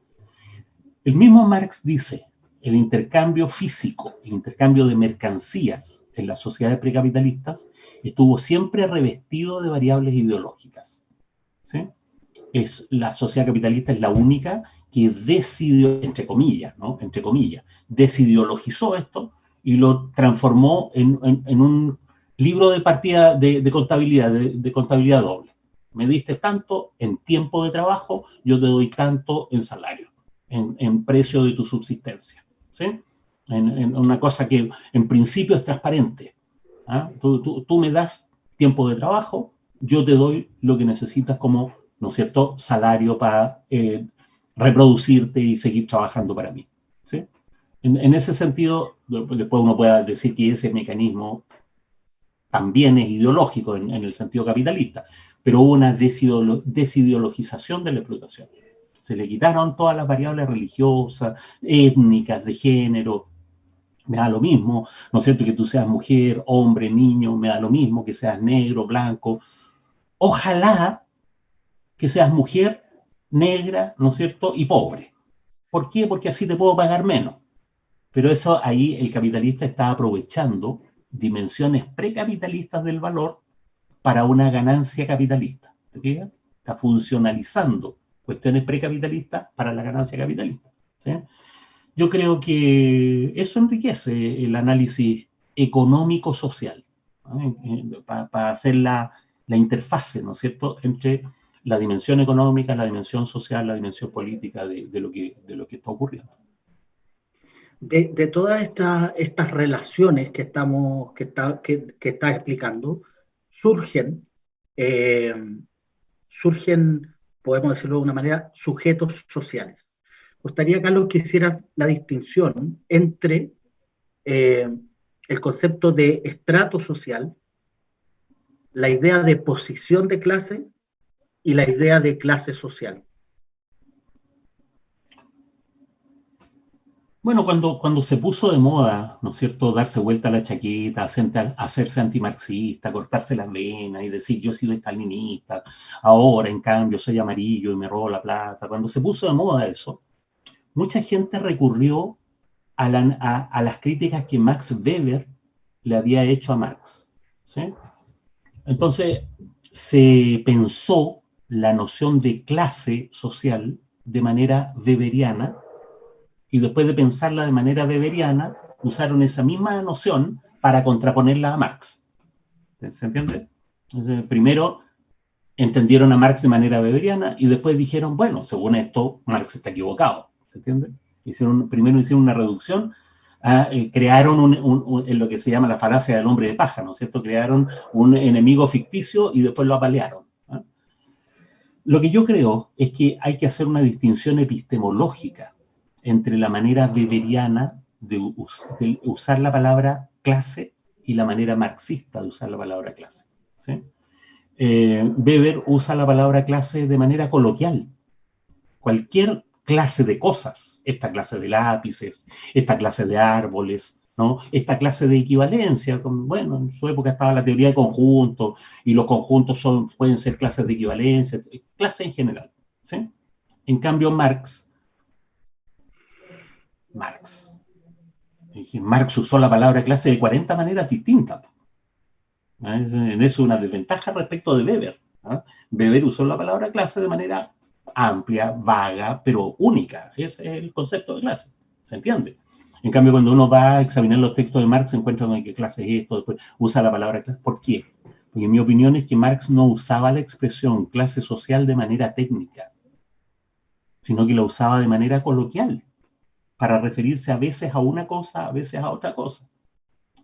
El mismo Marx dice, el intercambio físico, el intercambio de mercancías en las sociedades precapitalistas estuvo siempre revestido de variables ideológicas, ¿sí? La sociedad capitalista es la única que decidió, entre comillas, ¿no?, entre comillas, desideologizó esto y lo transformó en un libro de partida de contabilidad, de contabilidad doble. Me diste tanto en tiempo de trabajo, yo te doy tanto en salario, en precio de tu subsistencia, ¿sí? En una cosa que en principio es transparente. Tú me das tiempo de trabajo, yo te doy lo que necesitas como, ¿no es cierto?, salario para reproducirte y seguir trabajando para mí, ¿sí? En ese sentido, después uno puede decir que ese mecanismo también es ideológico en el sentido capitalista, pero hubo una desideologización de la explotación. Se le quitaron todas las variables religiosas, étnicas, de género. Me da lo mismo, ¿no es cierto?, que tú seas mujer, hombre, niño, me da lo mismo que seas negro, blanco. Ojalá que seas mujer negra, ¿no es cierto?, y pobre. ¿Por qué? Porque así te puedo pagar menos. Pero eso ahí el capitalista está aprovechando dimensiones precapitalistas del valor para una ganancia capitalista. ¿Te fijas? Está funcionalizando cuestiones precapitalistas para la ganancia capitalista. ¿Sí? Yo creo que eso enriquece el análisis económico-social, ¿no? Para hacer la interfase, ¿no es cierto?, entre la dimensión económica, la dimensión social, la dimensión política de lo que está ocurriendo. De todas estas relaciones que está explicando, surgen, eh, surgen, podemos decirlo de una manera, sujetos sociales. Me gustaría, Carlos, que hicieras la distinción entre eh, el concepto de estrato social, la idea de posición de clase y la idea de clase social. Bueno, cuando se puso de moda, ¿no es cierto?, darse vuelta a la chaqueta, hacerse antimarxista, cortarse las venas y decir yo he sido estalinista, ahora en cambio soy amarillo y me robo la plata. Cuando se puso de moda eso, mucha gente recurrió a las críticas que Max Weber le había hecho a Marx, ¿sí? Entonces, se pensó la noción de clase social de manera weberiana, y después de pensarla de manera weberiana, usaron esa misma noción para contraponerla a Marx. ¿Se entiende? Entonces, primero entendieron a Marx de manera weberiana y después dijeron, bueno, según esto, Marx está equivocado. ¿Se entiende? Primero hicieron una reducción, crearon en lo que se llama la falacia del hombre de paja, ¿no es cierto? Crearon un enemigo ficticio y después lo apalearon. Lo que yo creo es que hay que hacer una distinción epistemológica entre la manera weberiana de usar la palabra clase y la manera marxista de usar la palabra clase. ¿Sí? Weber usa la palabra clase de manera coloquial. Cualquier clase de cosas, esta clase de lápices, esta clase de árboles, ¿no? Esta clase de equivalencia, bueno, en su época estaba la teoría de conjuntos, y los conjuntos pueden ser clases de equivalencia, clases en general, ¿sí? En cambio, Marx usó la palabra clase de 40 maneras distintas. En eso una desventaja respecto de Weber. Weber usó la palabra clase de manera amplia, vaga, pero única. Ese es el concepto de clase. ¿Se entiende? En cambio, cuando uno va a examinar los textos de Marx, se encuentra con qué clase es esto, después usa la palabra clase. ¿Por qué? Porque mi opinión es que Marx no usaba la expresión clase social de manera técnica, sino que la usaba de manera coloquial, para referirse a veces a una cosa, a veces a otra cosa.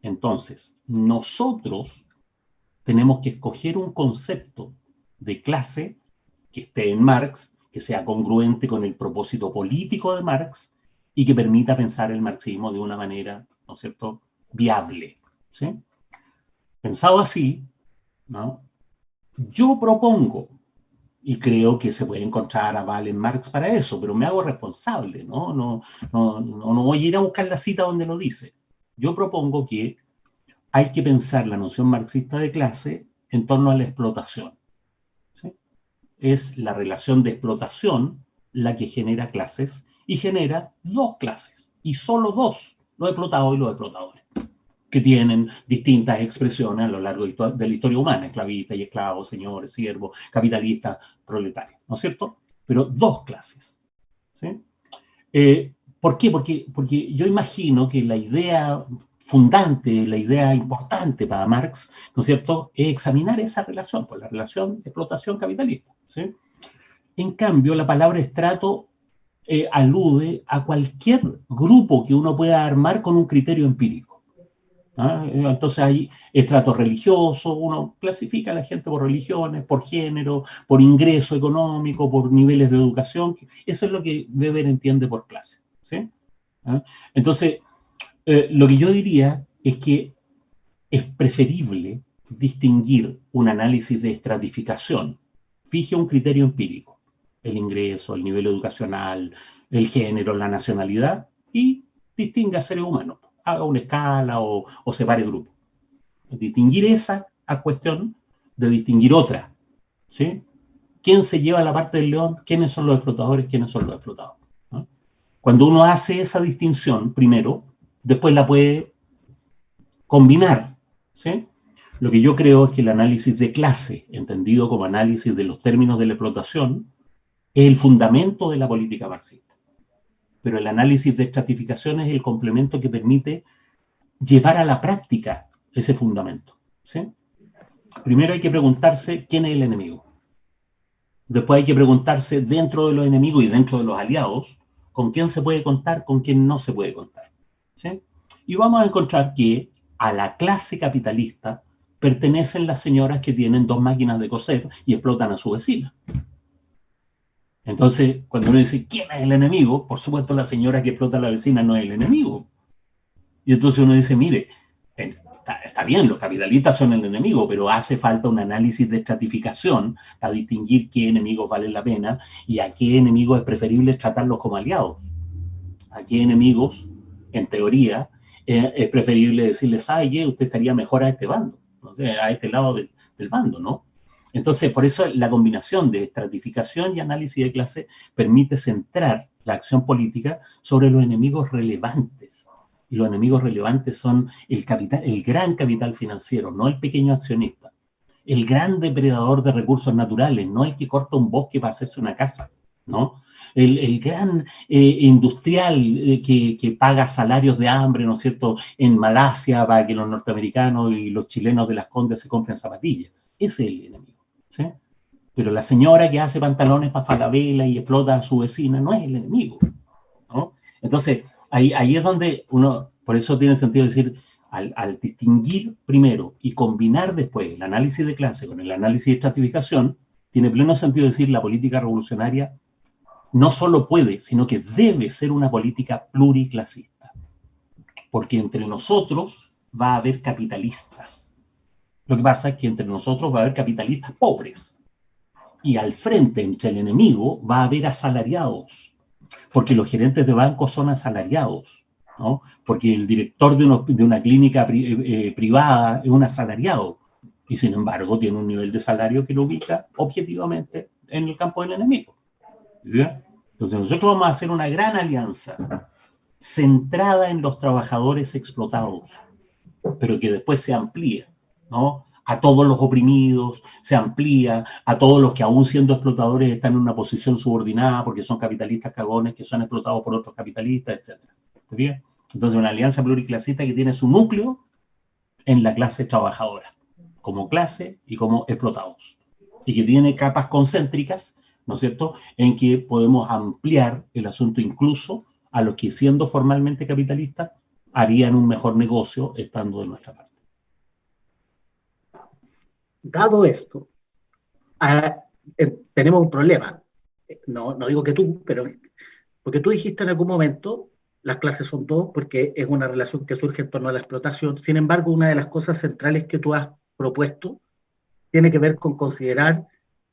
Entonces, nosotros tenemos que escoger un concepto de clase que esté en Marx, que sea congruente con el propósito político de Marx y que permita pensar el marxismo de una manera, ¿no es cierto?, viable. ¿Sí? Pensado así, ¿no?, yo propongo, y creo que se puede encontrar aval en Marx para eso, pero me hago responsable, ¿no? No voy a ir a buscar la cita donde lo dice. Yo propongo que hay que pensar la noción marxista de clase en torno a la explotación. ¿Sí? Es la relación de explotación la que genera clases y genera dos clases, y solo dos, los explotados y los explotadores, que tienen distintas expresiones a lo largo de la historia humana, esclavistas y esclavos, señores, siervos, capitalistas, proletarios, ¿no es cierto? Pero dos clases. ¿Sí? ¿Por qué? Porque yo imagino que la idea fundante, la idea importante para Marx, ¿no es cierto?, es examinar esa relación, pues la relación de explotación capitalista. ¿Sí? En cambio, la palabra estrato alude a cualquier grupo que uno pueda armar con un criterio empírico. Entonces hay estratos religiosos, uno clasifica a la gente por religiones, por género, por ingreso económico, por niveles de educación. Eso es lo que Weber entiende por clase. ¿Sí? Entonces, lo que yo diría es que es preferible distinguir un análisis de estratificación. Fije un criterio empírico, el ingreso, el nivel educacional, el género, la nacionalidad, y distinga a seres humanos. Haga una escala o separe grupos. Distinguir esa a cuestión de distinguir otra. ¿Sí? quién se lleva la parte del león, quiénes son los explotadores, quiénes son los explotados, ¿no? Cuando uno hace esa distinción, primero, después la puede combinar, ¿sí? Lo que yo creo es que el análisis de clase, entendido como análisis de los términos de la explotación, es el fundamento de la política marxista. Pero el análisis de estratificación es el complemento que permite llevar a la práctica ese fundamento, ¿sí? Primero hay que preguntarse quién es el enemigo. Después hay que preguntarse dentro de los enemigos y dentro de los aliados, con quién se puede contar, con quién no se puede contar, ¿sí? Y vamos a encontrar que a la clase capitalista pertenecen las señoras que tienen 2 máquinas de coser y explotan a su vecina. Entonces, cuando uno dice, ¿quién es el enemigo? Por supuesto, la señora que explota a la vecina no es el enemigo. Y entonces uno dice, mire, está bien, los capitalistas son el enemigo, pero hace falta un análisis de estratificación para distinguir qué enemigos valen la pena y a qué enemigos es preferible tratarlos como aliados. A qué enemigos, en teoría, es preferible decirles, ay, usted estaría mejor a este bando, no sé, a este lado del bando, ¿no? Entonces, por eso la combinación de estratificación y análisis de clase permite centrar la acción política sobre los enemigos relevantes. Y los enemigos relevantes son el capital, el gran capital financiero, no el pequeño accionista. El gran depredador de recursos naturales, no el que corta un bosque para hacerse una casa, ¿no? El gran industrial que paga salarios de hambre, ¿no es cierto?, en Malasia para que los norteamericanos y los chilenos de las Condes se compren zapatillas. Ese es el enemigo, ¿sí? Pero la señora que hace pantalones para Falabella y explota a su vecina no es el enemigo, ¿no? Entonces, ahí es donde uno, por eso tiene sentido decir, al distinguir primero y combinar después el análisis de clase con el análisis de estratificación, tiene pleno sentido decir la política revolucionaria no solo puede, sino que debe ser una política pluriclasista. Porque entre nosotros va a haber capitalistas. Lo que pasa es que entre nosotros va a haber capitalistas pobres. Y al frente, entre el enemigo, va a haber asalariados. Porque los gerentes de bancos son asalariados, ¿no? Porque el director de una clínica privada es un asalariado. Y sin embargo tiene un nivel de salario que lo ubica objetivamente en el campo del enemigo. ¿Bien? Entonces nosotros vamos a hacer una gran alianza centrada en los trabajadores explotados, pero que después se amplía, ¿no?, a todos los oprimidos, se amplía a todos los que aún siendo explotadores están en una posición subordinada porque son capitalistas cagones que son explotados por otros capitalistas, etc. ¿Está bien? Entonces una alianza pluriclasista que tiene su núcleo en la clase trabajadora, como clase y como explotados, y que tiene capas concéntricas, ¿no es cierto?, en que podemos ampliar el asunto incluso a los que siendo formalmente capitalistas harían un mejor negocio estando de nuestra parte. Dado esto, tenemos un problema. No digo que tú, pero porque tú dijiste en algún momento, las clases son dos, porque es una relación que surge en torno a la explotación. Sin embargo, una de las cosas centrales que tú has propuesto tiene que ver con considerar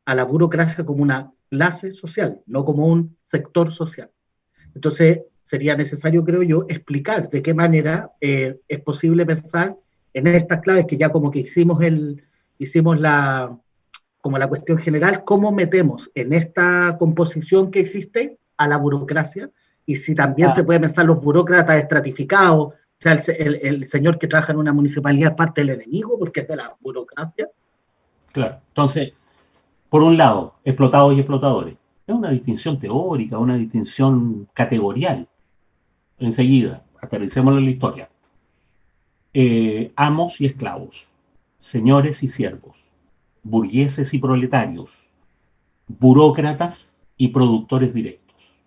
a la burocracia como una clase social, no como un sector social. Entonces, sería necesario, creo yo, explicar de qué manera es posible pensar en estas claves que ya como que hicimos la cuestión general, cómo metemos en esta composición que existe a la burocracia, y si también se puede pensar los burócratas estratificados, o sea, el señor que trabaja en una municipalidad es parte del enemigo porque es de la burocracia. Claro, entonces, por un lado, explotados y explotadores. Es una distinción teórica, una distinción categorial. Enseguida, aterricémoslo en la historia. Amos y esclavos, señores y siervos, burgueses y proletarios, burócratas y productores directos.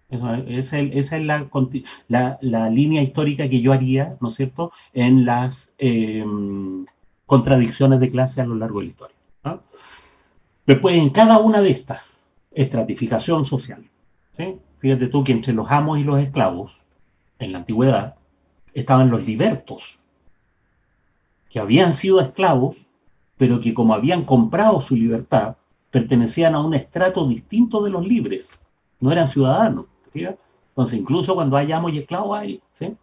Esa es la línea histórica que yo haría, ¿no es cierto?, en las contradicciones de clase a lo largo de la historia, ¿no? Después, en cada una de estas, estratificación social, ¿sí? Fíjate tú que entre los amos y los esclavos, en la antigüedad, estaban los libertos, que habían sido esclavos, pero que como habían comprado su libertad, pertenecían a un estrato distinto de los libres, no eran ciudadanos, ¿fíjate? Entonces, incluso cuando hay amos y esclavos, hay, ¿sí?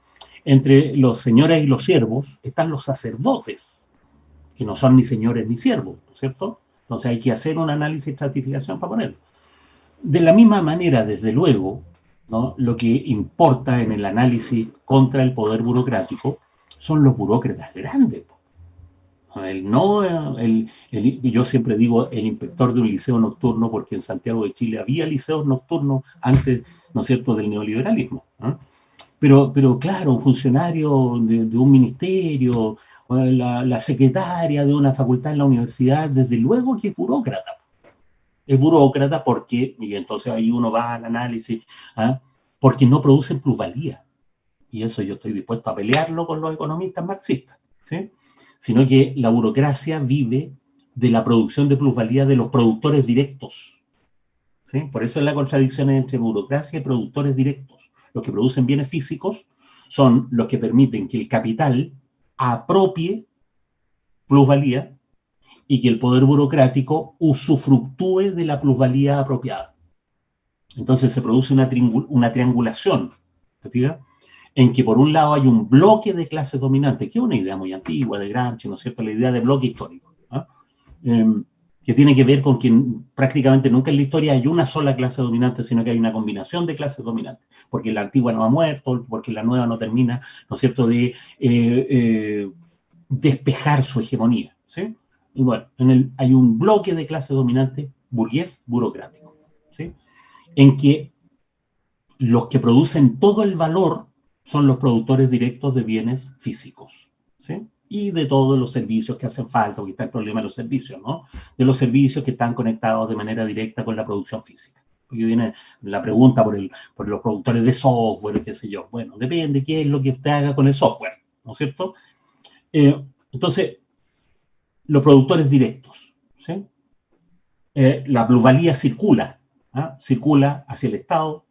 Entre los señores y los siervos están los sacerdotes, que no son ni señores ni siervos, ¿no es cierto?, Entonces hay que hacer un análisis de estratificación para ponerlo. De la misma manera, desde luego, ¿no?, lo que importa en el análisis contra el poder burocrático son los burócratas grandes. Yo siempre digo el inspector de un liceo nocturno, porque en Santiago de Chile había liceos nocturnos antes, ¿no es cierto?, del neoliberalismo, ¿eh? Pero claro, un funcionario de un ministerio, o la secretaria de una facultad en la universidad, desde luego que es burócrata. Es burócrata porque, y entonces ahí uno va al análisis, ¿eh?, porque no producen plusvalía. Y eso yo estoy dispuesto a pelearlo con los economistas marxistas, ¿sí? Sino que la burocracia vive de la producción de plusvalía de los productores directos, ¿sí? Por eso es la contradicción entre burocracia y productores directos. Los que producen bienes físicos son los que permiten que el capital apropie plusvalía y que el poder burocrático usufructúe de la plusvalía apropiada. Entonces se produce una triangulación, ¿te fijas?, en que por un lado hay un bloque de clases dominantes, que es una idea muy antigua de Gramsci, ¿no es cierto?, la idea de bloque histórico, ¿eh? Que tiene que ver con que prácticamente nunca en la historia hay una sola clase dominante, sino que hay una combinación de clases dominantes, porque la antigua no ha muerto, porque la nueva no termina, ¿no es cierto?, de despejar su hegemonía, ¿sí? Y bueno, hay un bloque de clases dominantes burgués burocrático, ¿sí?, en que los que producen todo el valor son los productores directos de bienes físicos, ¿sí?, y de todos los servicios que hacen falta, porque está el problema de los servicios, ¿no?, de los servicios que están conectados de manera directa con la producción física. Porque viene la pregunta por los productores de software, qué sé yo. Bueno, depende qué es lo que usted haga con el software, ¿no es cierto? Entonces, los productores directos, ¿sí? La plusvalía circula, ¿eh? Circula hacia el Estado,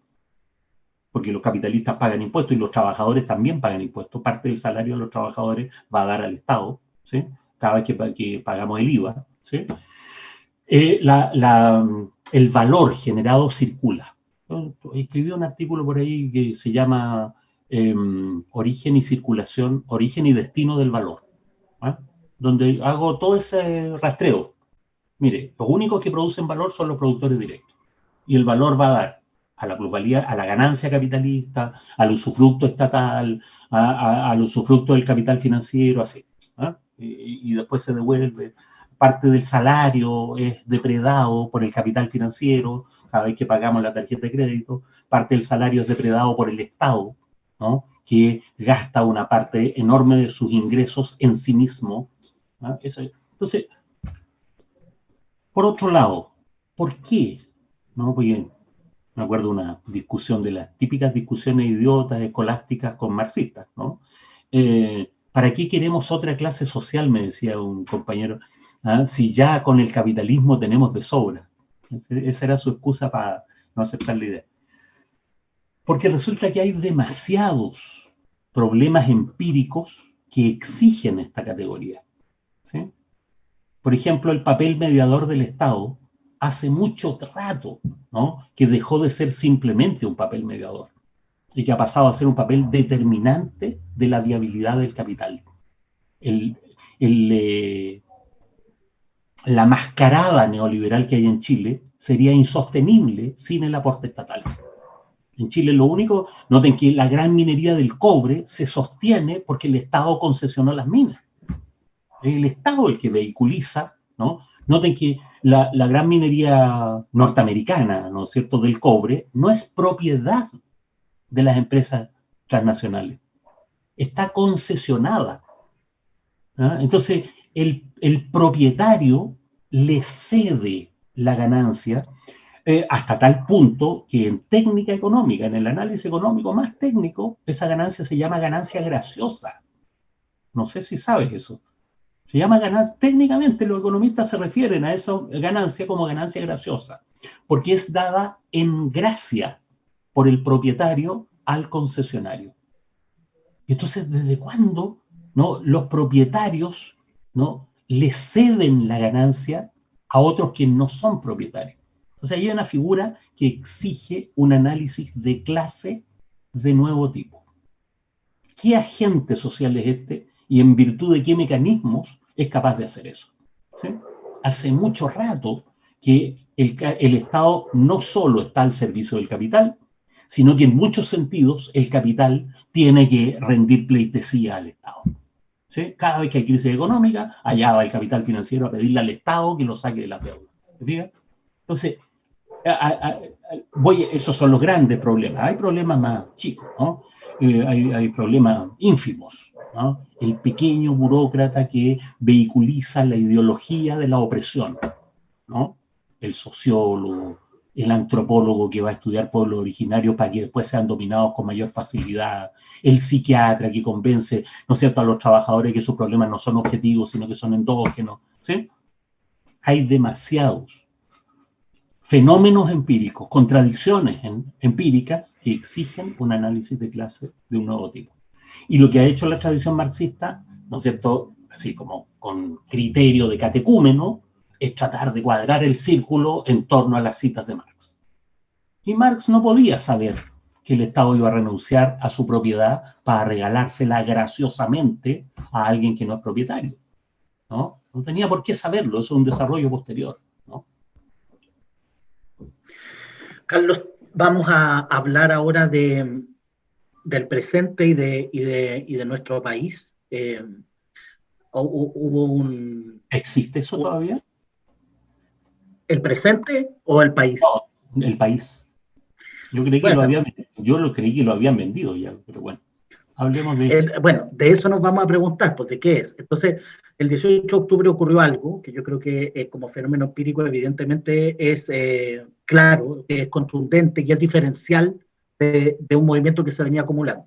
porque los capitalistas pagan impuestos y los trabajadores también pagan impuestos. Parte del salario de los trabajadores va a dar al Estado, ¿sí?, cada vez que pagamos el IVA, ¿sí? El valor generado circula. Escribí un artículo por ahí que se llama Origen y Circulación, Origen y Destino del Valor, ¿eh?, donde hago todo ese rastreo. Mire, los únicos que producen valor son los productores directos. Y el valor va a dar a la plusvalía, a la ganancia capitalista, al usufructo estatal, al usufructo del capital financiero, así, ¿eh? Y después se devuelve. Parte del salario es depredado por el capital financiero cada vez que pagamos la tarjeta de crédito. Parte del salario es depredado por el Estado, ¿no?, que gasta una parte enorme de sus ingresos en sí mismo, ¿no? Entonces, por otro lado, ¿por qué? ¿No? Porque me acuerdo de una discusión, de las típicas discusiones idiotas escolásticas con marxistas, ¿no? ¿Para qué queremos otra clase social?, me decía un compañero, si ya con el capitalismo tenemos de sobra. Esa era su excusa para no aceptar la idea. Porque resulta que hay demasiados problemas empíricos que exigen esta categoría, ¿sí? Por ejemplo, el papel mediador del Estado hace mucho rato, ¿no?, que dejó de ser simplemente un papel mediador y que ha pasado a ser un papel determinante de la viabilidad del capital. La mascarada neoliberal que hay en Chile sería insostenible sin el aporte estatal. En Chile lo único, noten que la gran minería del cobre se sostiene porque el Estado concesionó las minas. Es el Estado el que vehiculiza, ¿no? Noten que la gran minería norteamericana, ¿no es cierto?, del cobre, no es propiedad de las empresas transnacionales. Está concesionada, ¿no? Entonces, el propietario le cede la ganancia hasta tal punto que en técnica económica, en el análisis económico más técnico, esa ganancia se llama ganancia graciosa. No sé si sabes eso. Se llama ganancia, técnicamente los economistas se refieren a esa ganancia como ganancia graciosa, porque es dada en gracia por el propietario al concesionario. Y entonces, ¿desde cuándo, no, los propietarios, no, le ceden la ganancia a otros que no son propietarios? O sea, hay una figura que exige un análisis de clase de nuevo tipo. ¿Qué agente social es este y en virtud de qué mecanismos es capaz de hacer eso? ¿Sí? hace mucho rato que el Estado no solo está al servicio del capital, sino que en muchos sentidos el capital tiene que rendir pleitesía al Estado. ¿Sí? Cada vez que hay crisis económica, allá va el capital financiero a pedirle al Estado que lo saque de la deuda. ¿Te fijas? Entonces, esos son los grandes problemas. Hay problemas más chicos, ¿no? Hay problemas ínfimos, ¿no? El pequeño burócrata que vehiculiza la ideología de la opresión, ¿no? El sociólogo, el antropólogo que va a estudiar pueblos originarios para que después sean dominados con mayor facilidad, el psiquiatra que convence, ¿no es cierto?, a los trabajadores que sus problemas no son objetivos, sino que son endógenos, ¿sí? Hay demasiados fenómenos empíricos, contradicciones empíricas que exigen un análisis de clase de un nuevo tipo. Y lo que ha hecho la tradición marxista, ¿no es cierto?, así como con criterio de catecúmeno, es tratar de cuadrar el círculo en torno a las citas de Marx. Y Marx no podía saber que el Estado iba a renunciar a su propiedad para regalársela graciosamente a alguien que no es propietario, ¿no? No tenía por qué saberlo, eso es un desarrollo posterior, ¿no? Carlos, vamos a hablar ahora del presente y de nuestro país. Hubo un... ¿Existe eso todavía? ¿El presente o el país? No, el país. Yo creí que lo creí que lo habían vendido ya, pero bueno, hablemos de eso. Bueno, de eso nos vamos a preguntar, pues, ¿de qué es? Entonces, el 18 de octubre ocurrió algo que yo creo que como fenómeno empírico evidentemente es claro, es contundente y es diferencial de un movimiento que se venía acumulando.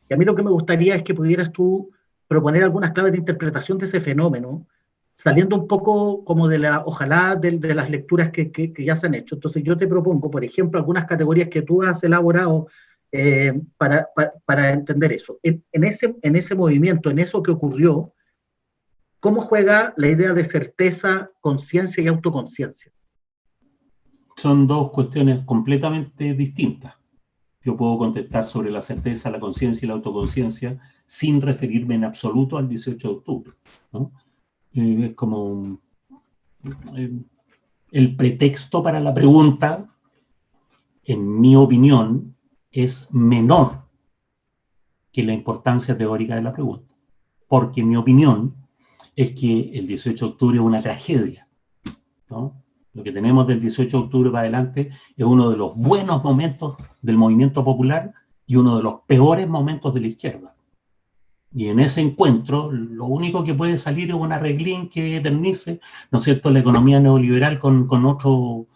Y a mí lo que me gustaría es que pudieras tú proponer algunas claves de interpretación de ese fenómeno, saliendo un poco como ojalá de las lecturas que ya se han hecho. Entonces yo te propongo, por ejemplo, algunas categorías que tú has elaborado para entender eso. En ese movimiento, en eso que ocurrió, ¿cómo juega la idea de certeza, conciencia y autoconciencia? Son dos cuestiones completamente distintas. Yo puedo contestar sobre la certeza, la conciencia y la autoconciencia sin referirme en absoluto al 18 de octubre, ¿no? Es como el pretexto para la pregunta, en mi opinión, es menor que la importancia teórica de la pregunta. Porque mi opinión es que el 18 de octubre es una tragedia, ¿no? Lo que tenemos del 18 de octubre para adelante es uno de los buenos momentos del movimiento popular y uno de los peores momentos de la izquierda. Y en ese encuentro, lo único que puede salir es un arreglín que eternice, ¿no es cierto?, la economía neoliberal con otro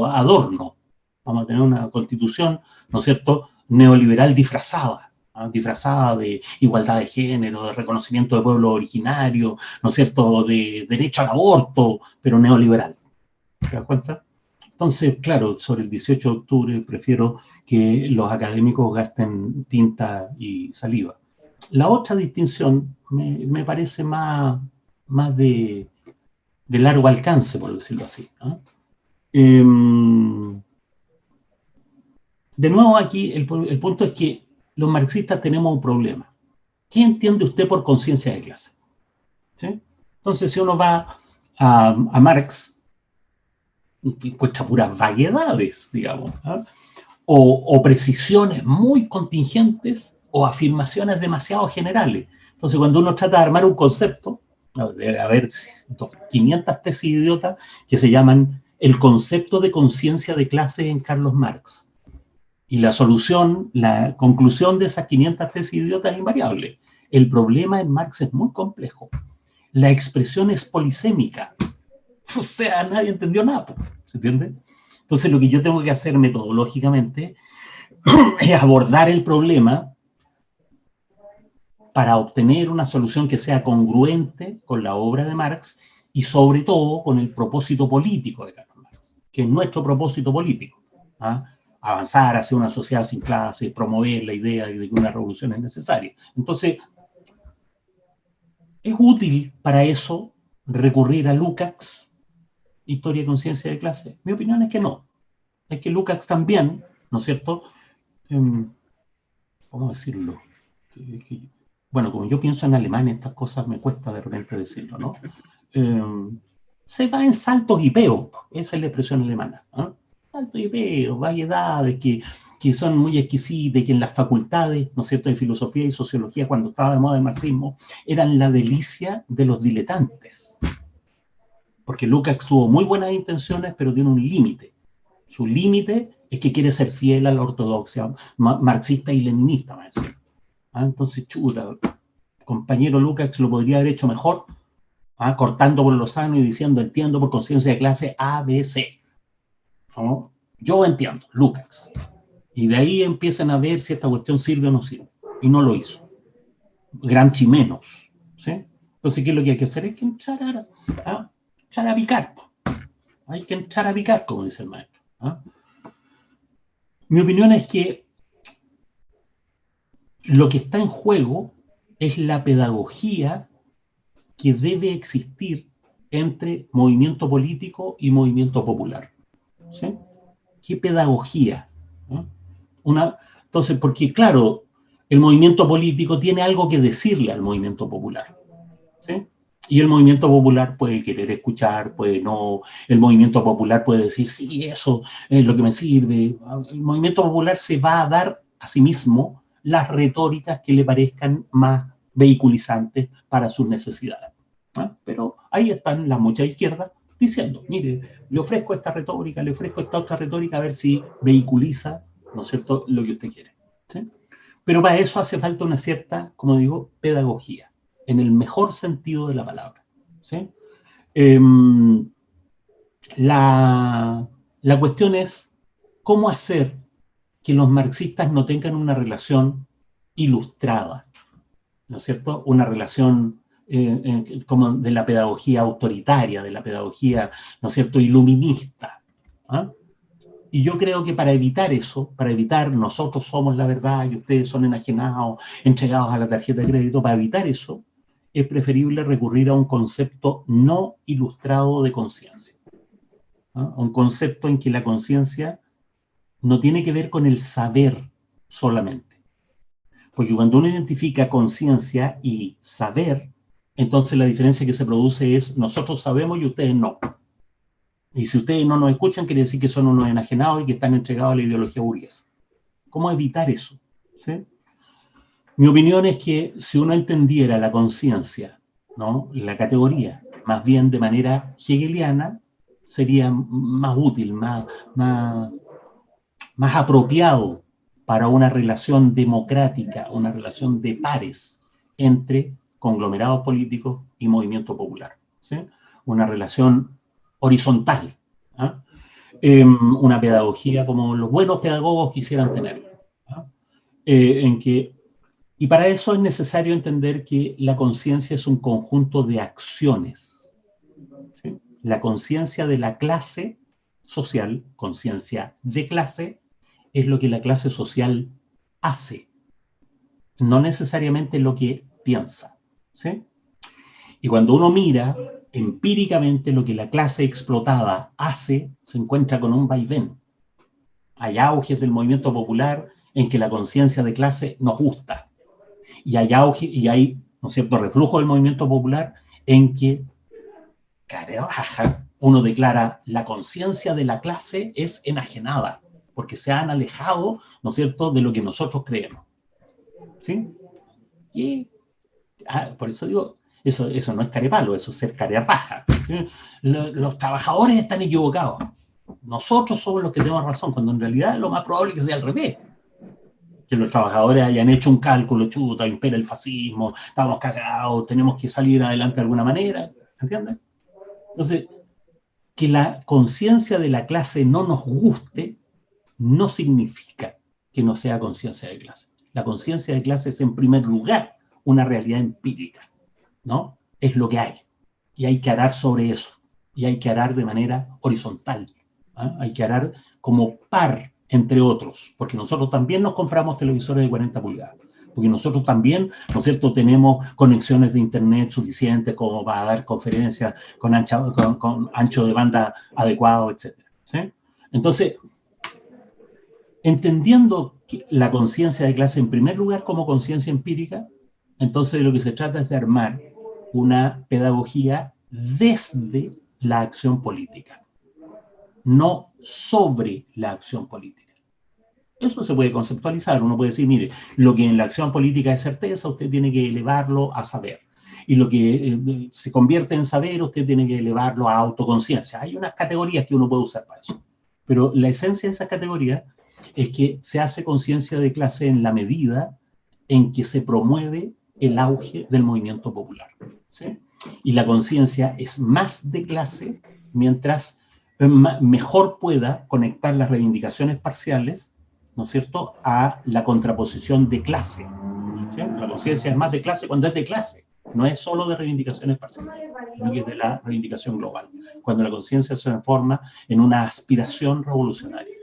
adorno. Vamos a tener una constitución, ¿no es cierto?, neoliberal disfrazada, ¿no? Disfrazada de igualdad de género, de reconocimiento de pueblo originario, ¿no es cierto?, de derecho al aborto, pero neoliberal. ¿Te das cuenta? Entonces, claro, sobre el 18 de octubre prefiero que los académicos gasten tinta y saliva. La otra distinción me parece más de largo alcance, por decirlo así, ¿no? De nuevo aquí, el punto es que los marxistas tenemos un problema. ¿Qué entiende usted por conciencia de clase? ¿Sí? Entonces, si uno va a Marx, encuentra puras vaguedades, digamos, ¿no? O precisiones muy contingentes o afirmaciones demasiado generales. Entonces, cuando uno trata de armar un concepto, debe haber 500 tesis idiotas que se llaman el concepto de conciencia de clase en Carlos Marx. Y la solución, la conclusión de esas 500 tesis idiotas es invariable. El problema en Marx es muy complejo. La expresión es polisémica. O sea, nadie entendió nada. ¿Se entiende? Entonces, lo que yo tengo que hacer metodológicamente es abordar el problema para obtener una solución que sea congruente con la obra de Marx y, sobre todo, con el propósito político de Carlos Marx, que es nuestro propósito político, ¿ah? Avanzar hacia una sociedad sin clases, promover la idea de que una revolución es necesaria. Entonces, ¿es útil para eso recurrir a Lukács, Historia y conciencia de clase? Mi opinión es que no. Es que Lukács también, ¿no es cierto? ¿Cómo decirlo? Bueno, como yo pienso en alemán, estas cosas me cuesta de repente decirlo, ¿no? se va en saltos y peos, esa es la expresión alemana, ¿eh? Saltos y peos, variedades que son muy exquisitas, que en las facultades, ¿no es cierto?, de filosofía y sociología, cuando estaba de moda el marxismo, eran la delicia de los diletantes. Porque Lukács tuvo muy buenas intenciones, pero tiene un límite. Su límite es que quiere ser fiel a la ortodoxia marxista y leninista, me decía. Entonces, chuta, compañero Lukács lo podría haber hecho mejor, cortando por lo sano y diciendo, entiendo por conciencia de clase A, B, C. ¿No? Yo entiendo, Lukács. Y de ahí empiezan a ver si esta cuestión sirve o no sirve. Y no lo hizo. Gramsci menos. ¿Sí? Entonces, ¿qué es lo que hay que hacer? Hay que echar a picar. Hay que echar a picar, como dice el maestro. Mi opinión es que lo que está en juego es la pedagogía que debe existir entre movimiento político y movimiento popular. ¿Sí? ¿Qué pedagogía? Entonces, porque claro, el movimiento político tiene algo que decirle al movimiento popular. ¿Sí? Y el movimiento popular puede querer escuchar, puede no. El movimiento popular puede decir, sí, eso es lo que me sirve. El movimiento popular se va a dar a sí mismo las retóricas que le parezcan más vehiculizantes para sus necesidades. Pero ahí están las muchas izquierdas diciendo, mire, le ofrezco esta retórica, le ofrezco esta otra retórica, a ver si vehiculiza, ¿no es cierto?, lo que usted quiere. ¿Sí? Pero para eso hace falta una cierta, como digo, pedagogía, en el mejor sentido de la palabra. ¿Sí? La cuestión es cómo hacer que los marxistas no tengan una relación ilustrada, ¿no es cierto? Una relación como de la pedagogía autoritaria, de la pedagogía, ¿no es cierto?, iluminista. Y yo creo que para evitar eso, para evitar nosotros somos la verdad y ustedes son enajenados, entregados a la tarjeta de crédito, para evitar eso, es preferible recurrir a un concepto no ilustrado de conciencia. Un concepto en que la conciencia no tiene que ver con el saber solamente. Porque cuando uno identifica conciencia y saber, entonces la diferencia que se produce es nosotros sabemos y ustedes no. Y si ustedes no nos escuchan, quiere decir que son unos enajenados y que están entregados a la ideología burguesa. ¿Cómo evitar eso? ¿Sí? Mi opinión es que si uno entendiera la conciencia, ¿no?, la categoría, más bien de manera hegeliana, sería más útil, más apropiado para una relación democrática, una relación de pares entre conglomerados políticos y movimiento popular. ¿Sí? Una relación horizontal. Una pedagogía como los buenos pedagogos quisieran tener. Y para eso es necesario entender que la conciencia es un conjunto de acciones. ¿Sí? La conciencia de la clase social, conciencia de clase, es lo que la clase social hace, no necesariamente lo que piensa. ¿Sí? Y cuando uno mira empíricamente lo que la clase explotada hace, se encuentra con un vaivén. Hay auges del movimiento popular en que la conciencia de clase nos gusta. Y hay auge, y hay, ¿no es cierto?, reflujo del movimiento popular en que, caraja, uno declara la conciencia de la clase es enajenada, porque se han alejado, ¿no es cierto?, de lo que nosotros creemos. ¿Sí? Y por eso digo, eso no es carepalo, eso es ser carerraja. ¿Sí? Los trabajadores están equivocados. Nosotros somos los que tenemos razón, cuando en realidad lo más probable es que sea al revés. Que los trabajadores hayan hecho un cálculo, chuta, impera el fascismo, estamos cagados, tenemos que salir adelante de alguna manera. ¿Entiendes? Entonces, que la conciencia de la clase no nos guste no significa que no sea conciencia de clase. La conciencia de clase es, en primer lugar, una realidad empírica, ¿no? Es lo que hay. Y hay que arar sobre eso. Y hay que arar de manera horizontal. Hay que arar como par entre otros. Porque nosotros también nos compramos televisores de 40 pulgadas. Porque nosotros también, ¿no es cierto?, tenemos conexiones de internet suficientes como para dar conferencias con ancho de banda adecuado, etc. ¿Sí? Entonces, entendiendo la conciencia de clase en primer lugar como conciencia empírica, entonces de lo que se trata es de armar una pedagogía desde la acción política, no sobre la acción política. Eso se puede conceptualizar. Uno puede decir, mire, lo que en la acción política es certeza, usted tiene que elevarlo a saber. Y lo que se convierte en saber, usted tiene que elevarlo a autoconciencia. Hay unas categorías que uno puede usar para eso. Pero la esencia de esas categorías es que se hace conciencia de clase en la medida en que se promueve el auge del movimiento popular, ¿sí? Y la conciencia es más de clase mientras mejor pueda conectar las reivindicaciones parciales, ¿no es cierto?, a la contraposición de clase, ¿sí? La conciencia es más de clase cuando es de clase. No es solo de reivindicaciones parciales, sino que es de la reivindicación global, cuando la conciencia se transforma en una aspiración revolucionaria.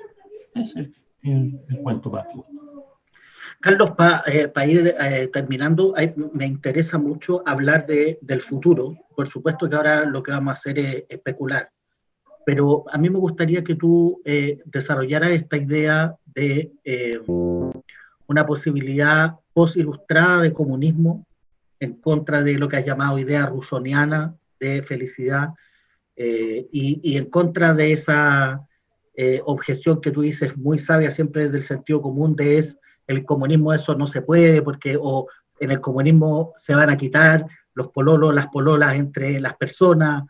Ese es el cuento para tú. Carlos, para ir terminando, me interesa mucho hablar del futuro. Por supuesto que ahora lo que vamos a hacer es especular, pero a mí me gustaría que tú desarrollaras esta idea de una posibilidad post-ilustrada de comunismo en contra de lo que has llamado idea rusoniana de felicidad, y en contra de esa objeción que tú dices muy sabia siempre desde el sentido común de el comunismo, eso no se puede porque o en el comunismo se van a quitar los pololos, las pololas entre las personas.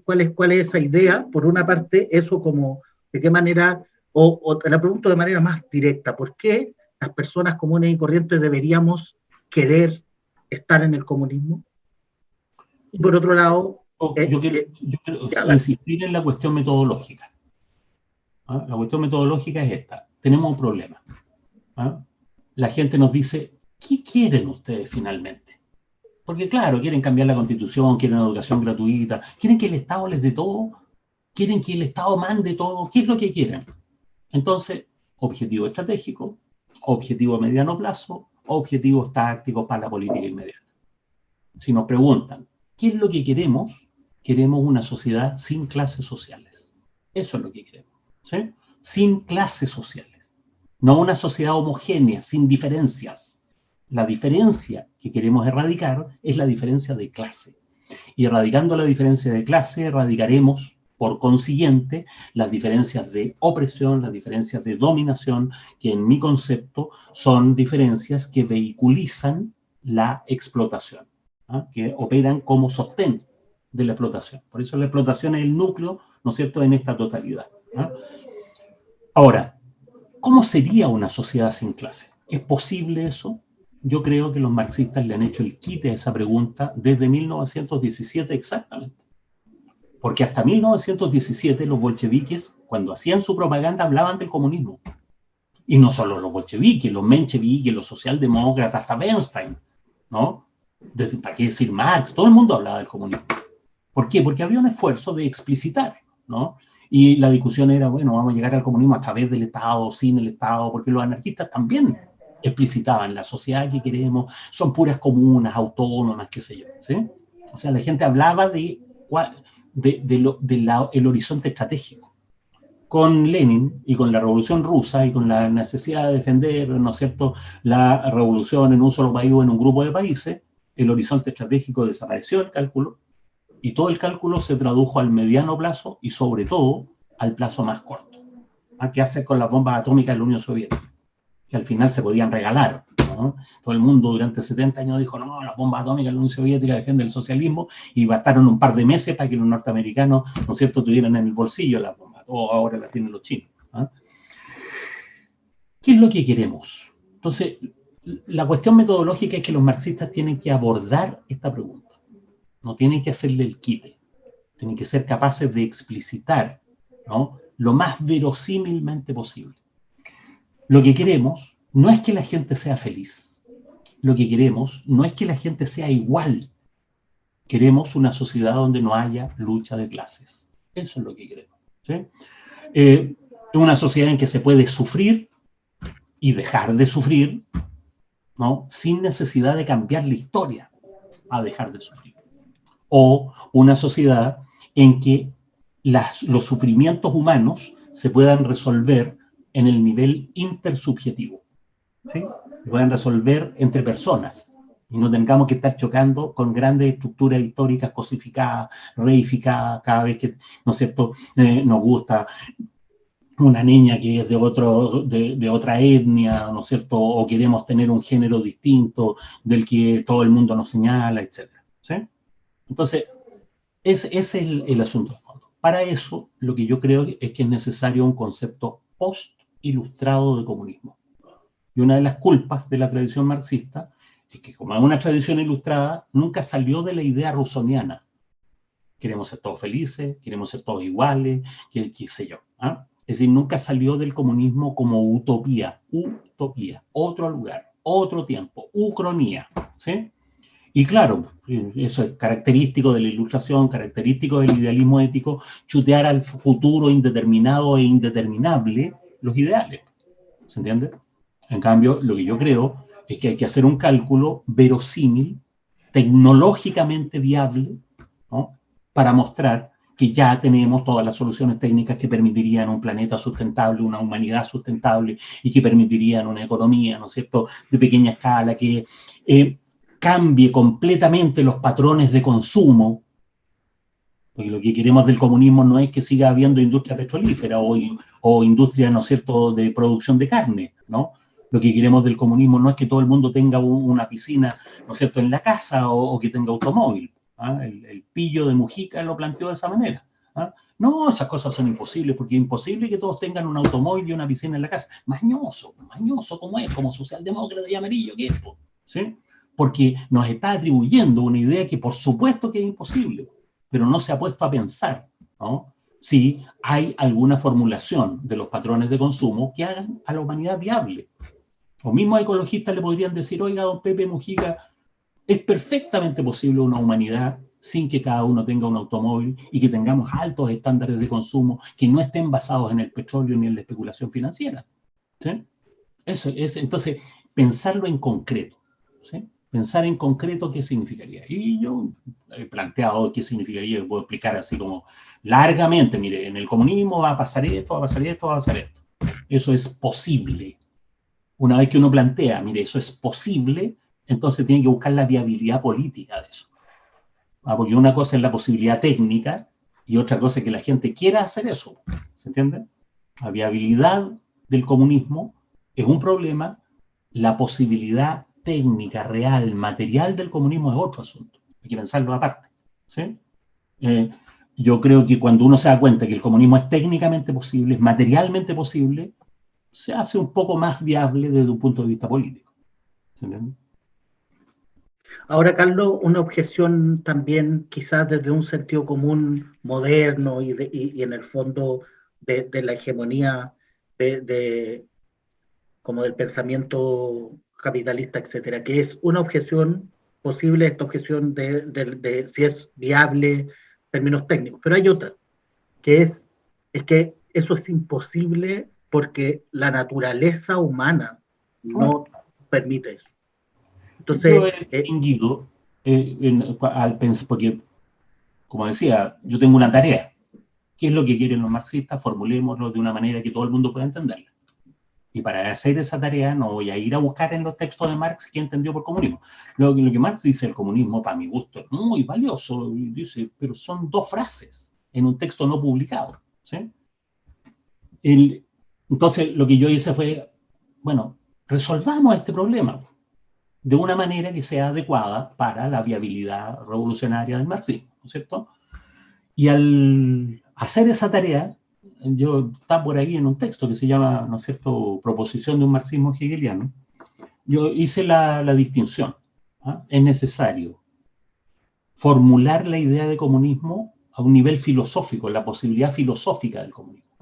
¿Cuál es esa idea? Por una parte, eso como, ¿de qué manera? O te la pregunto de manera más directa, ¿por qué las personas comunes y corrientes deberíamos querer estar en el comunismo? Y por otro lado... yo quiero insistir en la cuestión metodológica. ¿Ah? La cuestión metodológica es esta. Tenemos un problema. ¿Ah? La gente nos dice, ¿qué quieren ustedes finalmente? Porque claro, quieren cambiar la Constitución, quieren educación gratuita, quieren que el Estado les dé todo, quieren que el Estado mande todo. ¿Qué es lo que quieren? Entonces, objetivo estratégico, objetivo a mediano plazo, objetivos tácticos para la política inmediata. Si nos preguntan, ¿qué es lo que queremos? Queremos una sociedad sin clases sociales. Eso es lo que queremos, ¿sí? Sin clases sociales. No una sociedad homogénea, sin diferencias. La diferencia que queremos erradicar es la diferencia de clase. Y erradicando la diferencia de clase, erradicaremos, por consiguiente, las diferencias de opresión, las diferencias de dominación, que en mi concepto son diferencias que vehiculizan la explotación, ¿ah? Que operan como sostén de la explotación. Por eso la explotación es el núcleo, ¿no es cierto?, en esta totalidad, ¿ah? Ahora, ¿cómo sería una sociedad sin clase? ¿Es posible eso? Yo creo que los marxistas le han hecho el quite a esa pregunta desde 1917 exactamente. Porque hasta 1917 los bolcheviques, cuando hacían su propaganda, hablaban del comunismo. Y no solo los bolcheviques, los mencheviques, los socialdemócratas, hasta Bernstein, ¿no? ¿Para qué decir Marx? Todo el mundo hablaba del comunismo. ¿Por qué? Porque había un esfuerzo de explicitar, ¿no? Y la discusión era, bueno, vamos a llegar al comunismo a través del Estado, sin el Estado, porque los anarquistas también explicitaban la sociedad que queremos, son puras comunas, autónomas, qué sé yo, ¿sí? O sea, la gente hablaba el horizonte estratégico. Con Lenin y con la Revolución Rusa y con la necesidad de defender, ¿no es cierto?, la revolución en un solo país o en un grupo de países, el horizonte estratégico desapareció del cálculo y todo el cálculo se tradujo al mediano plazo y sobre todo al plazo más corto. ¿Qué hacer con las bombas atómicas de la Unión Soviética? Que al final se podían regalar, ¿no? Todo el mundo durante 70 años dijo, no, las bombas atómicas de la Unión Soviética defienden el socialismo, y bastaron un par de meses para que los norteamericanos, ¿no es cierto?, tuvieran en el bolsillo las bombas, o ahora las tienen los chinos, ¿eh? ¿Qué es lo que queremos? Entonces, la cuestión metodológica es que los marxistas tienen que abordar esta pregunta. No tienen que hacerle el quite. Tienen que ser capaces de explicitar, ¿no?, lo más verosímilmente posible. Lo que queremos no es que la gente sea feliz. Lo que queremos no es que la gente sea igual. Queremos una sociedad donde no haya lucha de clases. Eso es lo que queremos, ¿sí? Una sociedad en que se puede sufrir y dejar de sufrir, ¿no?, sin necesidad de cambiar la historia a dejar de sufrir. O una sociedad en que los sufrimientos humanos se puedan resolver en el nivel intersubjetivo, ¿sí? Se puedan resolver entre personas y no tengamos que estar chocando con grandes estructuras históricas cosificadas, reificadas, cada vez que, ¿no es cierto?, nos gusta una niña que es de otra etnia, ¿no es cierto?, o queremos tener un género distinto del que todo el mundo nos señala, etc. ¿Sí? Entonces, ese es el asunto. Para eso, lo que yo creo es que es necesario un concepto post-ilustrado de comunismo. Y una de las culpas de la tradición marxista es que, como es una tradición ilustrada, nunca salió de la idea rusoniana. Queremos ser todos felices, queremos ser todos iguales, qué sé yo. ¿Ah? Es decir, nunca salió del comunismo como utopía, otro lugar, otro tiempo, ucronía, ¿sí? Y claro, eso es característico de la ilustración, característico del idealismo ético, chutear al futuro indeterminado e indeterminable los ideales, ¿se entiende? En cambio, lo que yo creo es que hay que hacer un cálculo verosímil, tecnológicamente viable, ¿no?, para mostrar que ya tenemos todas las soluciones técnicas que permitirían un planeta sustentable, una humanidad sustentable y que permitirían una economía, ¿no es cierto?, de pequeña escala, que cambie completamente los patrones de consumo, porque lo que queremos del comunismo no es que siga habiendo industria petrolífera o industria, ¿no es cierto?, de producción de carne, ¿no? Lo que queremos del comunismo no es que todo el mundo tenga una piscina, ¿no es cierto?, en la casa o que tenga automóvil. ¿Ah? El pillo de Mujica lo planteó de esa manera. ¿Ah? No, esas cosas son imposibles, porque es imposible que todos tengan un automóvil y una piscina en la casa. Mañoso como es, como socialdemócrata y amarillo que es, ¿sí? Porque nos está atribuyendo una idea que por supuesto que es imposible, pero no se ha puesto a pensar, ¿no?, si hay alguna formulación de los patrones de consumo que hagan a la humanidad viable. Los mismos ecologistas le podrían decir, oiga, don Pepe Mujica, es perfectamente posible una humanidad sin que cada uno tenga un automóvil y que tengamos altos estándares de consumo que no estén basados en el petróleo ni en la especulación financiera. ¿Sí? Eso es, entonces, pensarlo en concreto. ¿Sí? Pensar en concreto qué significaría. Y yo he planteado qué significaría, puedo explicar así como largamente, mire, en el comunismo va a pasar esto, va a pasar esto, va a pasar esto. Eso es posible. Una vez que uno plantea, mire, eso es posible, entonces tiene que buscar la viabilidad política de eso. Porque una cosa es la posibilidad técnica y otra cosa es que la gente quiera hacer eso. ¿Se entiende? La viabilidad del comunismo es un problema, la posibilidad técnica, real, material del comunismo es otro asunto. Hay que pensarlo aparte. ¿Sí? Yo creo que cuando uno se da cuenta que el comunismo es técnicamente posible, es materialmente posible, se hace un poco más viable desde un punto de vista político. ¿Se entiende? Ahora, Carlos, una objeción también quizás desde un sentido común moderno y en el fondo de la hegemonía como del pensamiento capitalista, etcétera, que es una objeción posible, esta objeción de si es viable en términos técnicos. Pero hay otra, que es que eso es imposible porque la naturaleza humana no permite eso. Entonces, yo he distinguido al pensar, porque, como decía, yo tengo una tarea. ¿Qué es lo que quieren los marxistas? Formulémoslo de una manera que todo el mundo pueda entenderla. Y para hacer esa tarea no voy a ir a buscar en los textos de Marx qué entendió por comunismo. Lo que Marx dice, el comunismo, para mi gusto, es muy valioso. Dice, pero son 2 frases en un texto no publicado. ¿Sí? Entonces, lo que yo hice fue, bueno, resolvamos este problema de una manera que sea adecuada para la viabilidad revolucionaria del marxismo, ¿no es cierto? Y al hacer esa tarea, yo está por ahí en un texto que se llama, ¿no es cierto?, Proposición de un marxismo hegeliano, yo hice la distinción. ¿Ah? Es necesario formular la idea de comunismo a un nivel filosófico, la posibilidad filosófica del comunismo.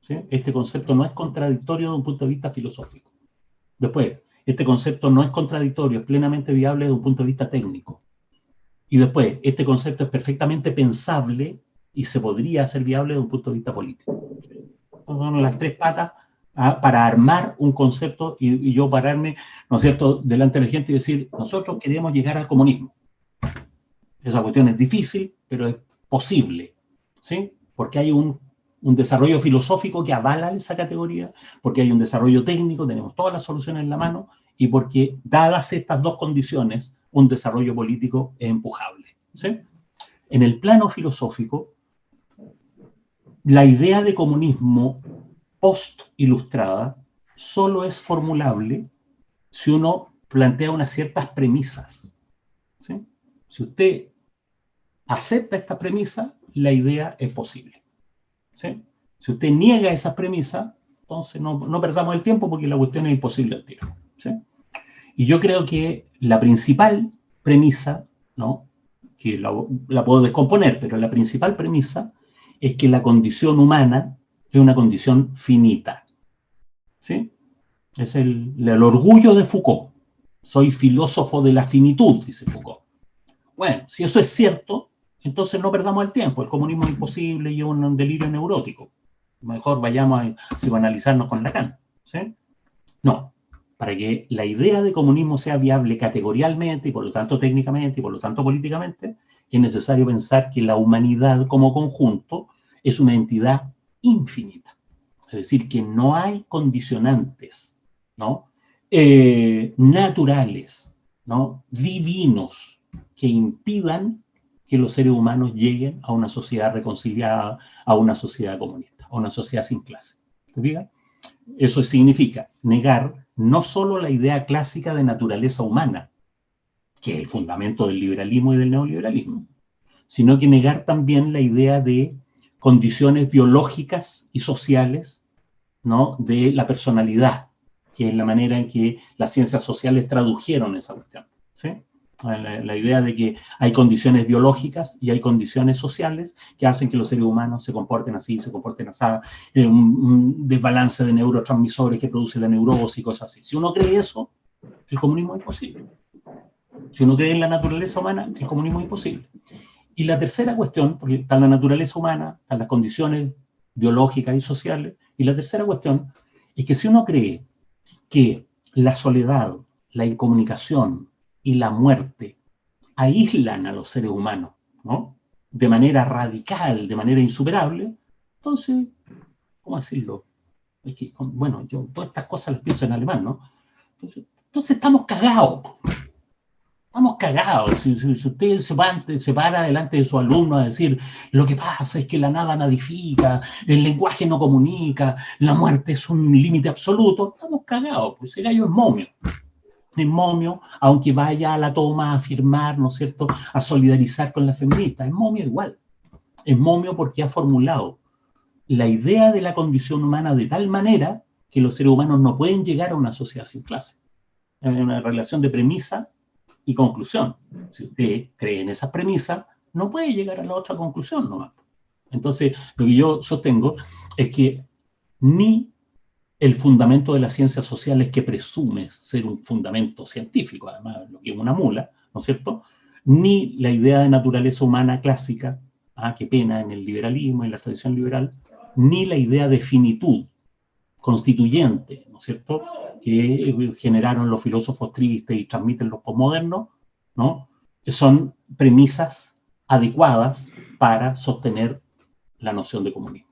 ¿Sí? Este concepto no es contradictorio desde un punto de vista filosófico. Después, este concepto no es contradictorio, es plenamente viable desde un punto de vista técnico. Y después, este concepto es perfectamente pensable y se podría hacer viable desde un punto de vista político. Son las 3 patas para armar un concepto y yo pararme, ¿no es cierto?, delante de la gente y decir, nosotros queremos llegar al comunismo. Esa cuestión es difícil, pero es posible, ¿sí? Porque hay un desarrollo filosófico que avala esa categoría, porque hay un desarrollo técnico, tenemos todas las soluciones en la mano, y porque, dadas estas 2 condiciones, un desarrollo político es empujable, ¿sí? En el plano filosófico, la idea de comunismo post-ilustrada solo es formulable si uno plantea unas ciertas premisas, ¿sí? Si usted acepta esta premisa, la idea es posible, ¿sí? Si usted niega esas premisas, entonces no perdamos el tiempo porque la cuestión es imposible al tiro, ¿sí? Y yo creo que la principal premisa, ¿no?, que la puedo descomponer, pero la principal premisa es que la condición humana es una condición finita, ¿sí? Es el orgullo de Foucault. Soy filósofo de la finitud, dice Foucault. Bueno, si eso es cierto, entonces no perdamos el tiempo. El comunismo es imposible y es un delirio neurótico. Mejor vayamos a psicoanalizarnos con Lacan, ¿sí? No. Para que la idea de comunismo sea viable categorialmente y por lo tanto técnicamente y por lo tanto políticamente, es necesario pensar que la humanidad como conjunto es una entidad infinita. Es decir, que no hay condicionantes, ¿no?, naturales, ¿no?, divinos, que impidan que los seres humanos lleguen a una sociedad reconciliada, a una sociedad comunista, a una sociedad sin clase. ¿Te fijas? Eso significa negar no solo la idea clásica de naturaleza humana, que es el fundamento del liberalismo y del neoliberalismo, sino que negar también la idea de condiciones biológicas y sociales, ¿no?, de la personalidad, que es la manera en que las ciencias sociales tradujeron esa cuestión, ¿sí? La idea de que hay condiciones biológicas y hay condiciones sociales que hacen que los seres humanos se comporten así, se comporten así, un desbalance de neurotransmisores que produce la neurosis y cosas así. Si uno cree eso, el comunismo es imposible. Si uno cree en la naturaleza humana, el comunismo es imposible. Y la tercera cuestión, porque está la naturaleza humana, están las condiciones biológicas y sociales, y la tercera cuestión es que si uno cree que la soledad, la incomunicación y la muerte aíslan a los seres humanos, ¿no?, de manera radical, de manera insuperable, entonces, ¿cómo decirlo? Es que, bueno, yo todas estas cosas las pienso en alemán, ¿no? Entonces estamos cagados. Estamos cagados. Si usted se para delante de su alumno a decir lo que pasa es que la nada nadifica, el lenguaje no comunica, la muerte es un límite absoluto, estamos cagados, pues ese gallo es momio. Es momio, aunque vaya a la toma a afirmar, ¿no es cierto?, a solidarizar con la feminista, es momio igual. Es momio porque ha formulado la idea de la condición humana de tal manera que los seres humanos no pueden llegar a una sociedad sin clase. Es una relación de premisa y conclusión. Si usted cree en esa premisa, no puede llegar a la otra conclusión nomás. Entonces, lo que yo sostengo es que ni el fundamento de las ciencias sociales, que presume ser un fundamento científico, además, lo que es una mula, ¿no es cierto?, ni la idea de naturaleza humana clásica, que pena en el liberalismo, en la tradición liberal, ni la idea de finitud constituyente, ¿no es cierto?, que generaron los filósofos tristes y transmiten los posmodernos, ¿no?, que son premisas adecuadas para sostener la noción de comunismo.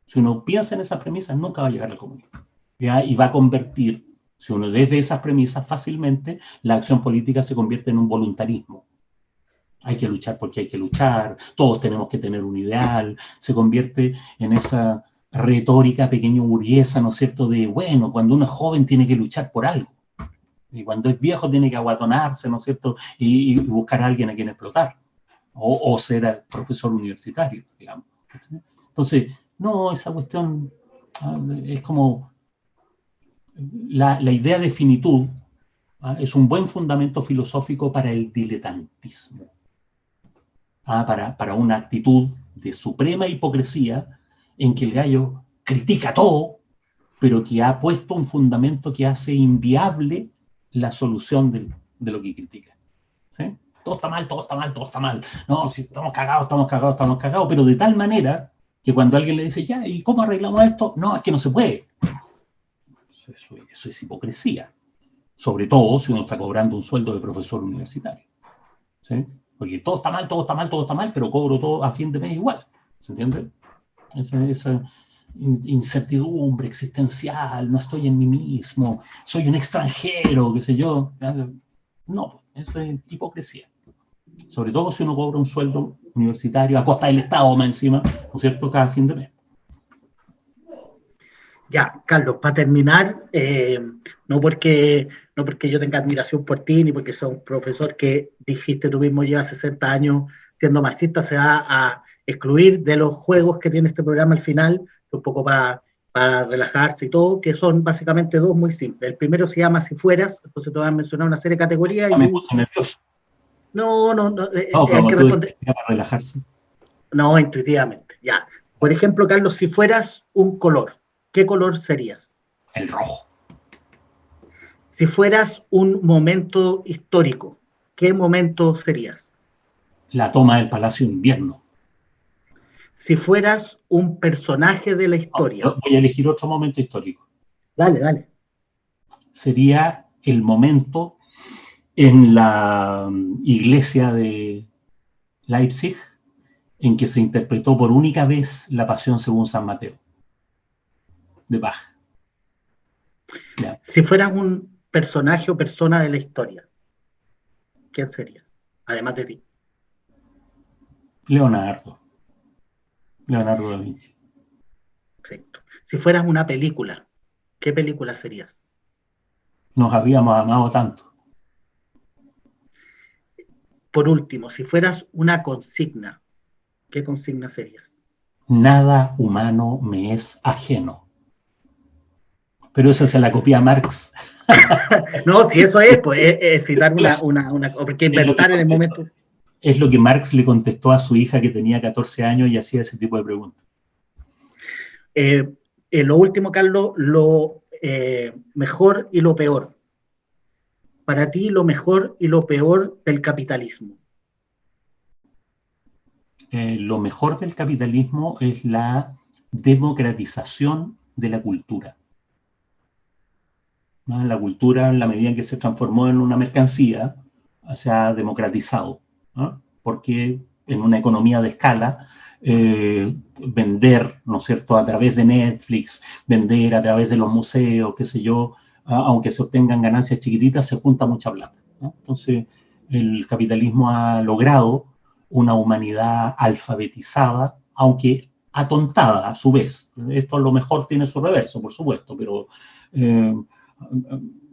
Si uno piensa en esas premisas, nunca va a llegar al comunismo, ¿ya? Y va a convertir, si uno desde esas premisas fácilmente, la acción política se convierte en un voluntarismo. Hay que luchar porque hay que luchar, todos tenemos que tener un ideal, se convierte en esa retórica pequeño burguesa, ¿no es cierto?, de, bueno, cuando uno es joven tiene que luchar por algo, y cuando es viejo tiene que aguatonarse, ¿no es cierto?, y buscar a alguien a quien explotar, o ser profesor universitario, digamos. Entonces, no, esa cuestión es como la idea de finitud, es un buen fundamento filosófico para el diletantismo, para una actitud de suprema hipocresía en que el gallo critica todo, pero que ha puesto un fundamento que hace inviable la solución de lo que critica, ¿sí? Todo está mal, todo está mal, todo está mal. No, si estamos cagados, estamos cagados, estamos cagados, pero de tal manera que cuando alguien le dice, ya, ¿y cómo arreglamos esto? No, es que no se puede. Eso es hipocresía. Sobre todo si uno está cobrando un sueldo de profesor universitario, ¿sí? Porque todo está mal, todo está mal, todo está mal, pero cobro todo a fin de mes igual. ¿Se entiende? Esa incertidumbre existencial, no estoy en mí mismo, soy un extranjero, qué sé yo. No, Eso es hipocresía. Sobre todo si uno cobra un sueldo universitario a costa del Estado más encima, ¿no es cierto?, cada fin de mes. Ya, Carlos, para terminar, no porque yo tenga admiración por ti, ni porque sos un profesor que dijiste tú mismo lleva 60 años siendo marxista, se va a excluir de los juegos que tiene este programa al final, un poco para relajarse y todo, que son básicamente dos muy simples. El primero se llama Si Fueras, entonces te voy a mencionar una serie de categorías. Me puse nervioso. No, hay que responder. Para relajarse. No, intuitivamente, ya. Por ejemplo, Carlos, si fueras un color, ¿qué color serías? El rojo. Si fueras un momento histórico, ¿qué momento serías? La toma del Palacio de Invierno. Si fueras un personaje de la historia. No, voy a elegir otro momento histórico. Dale. Sería el momento en la iglesia de Leipzig en que se interpretó por única vez la Pasión según San Mateo, de Bach. Ya. Si fueras un personaje o persona de la historia, ¿quién serías? Además de ti. Leonardo da Vinci. Perfecto. Si fueras una película, ¿qué película serías? Nos habíamos amado tanto. Por último, si fueras una consigna, ¿qué consigna serías? Nada humano me es ajeno. Pero esa se la copia Marx. No, si eso es, pues es citar porque inventar en el momento. Es lo que Marx le contestó a su hija que tenía 14 años y hacía ese tipo de preguntas. Lo último, Carlos, lo mejor y lo peor. Para ti, lo mejor y lo peor del capitalismo. Lo mejor del capitalismo es la democratización de la cultura. ¿No? La cultura, en la medida en que se transformó en una mercancía, se ha democratizado, ¿no? Porque en una economía de escala, vender, ¿no es cierto?, a través de Netflix, vender a través de los museos, qué sé yo, aunque se obtengan ganancias chiquititas, se junta mucha plata, ¿no? Entonces, el capitalismo ha logrado una humanidad alfabetizada, aunque atontada a su vez. Esto a lo mejor tiene su reverso, por supuesto, pero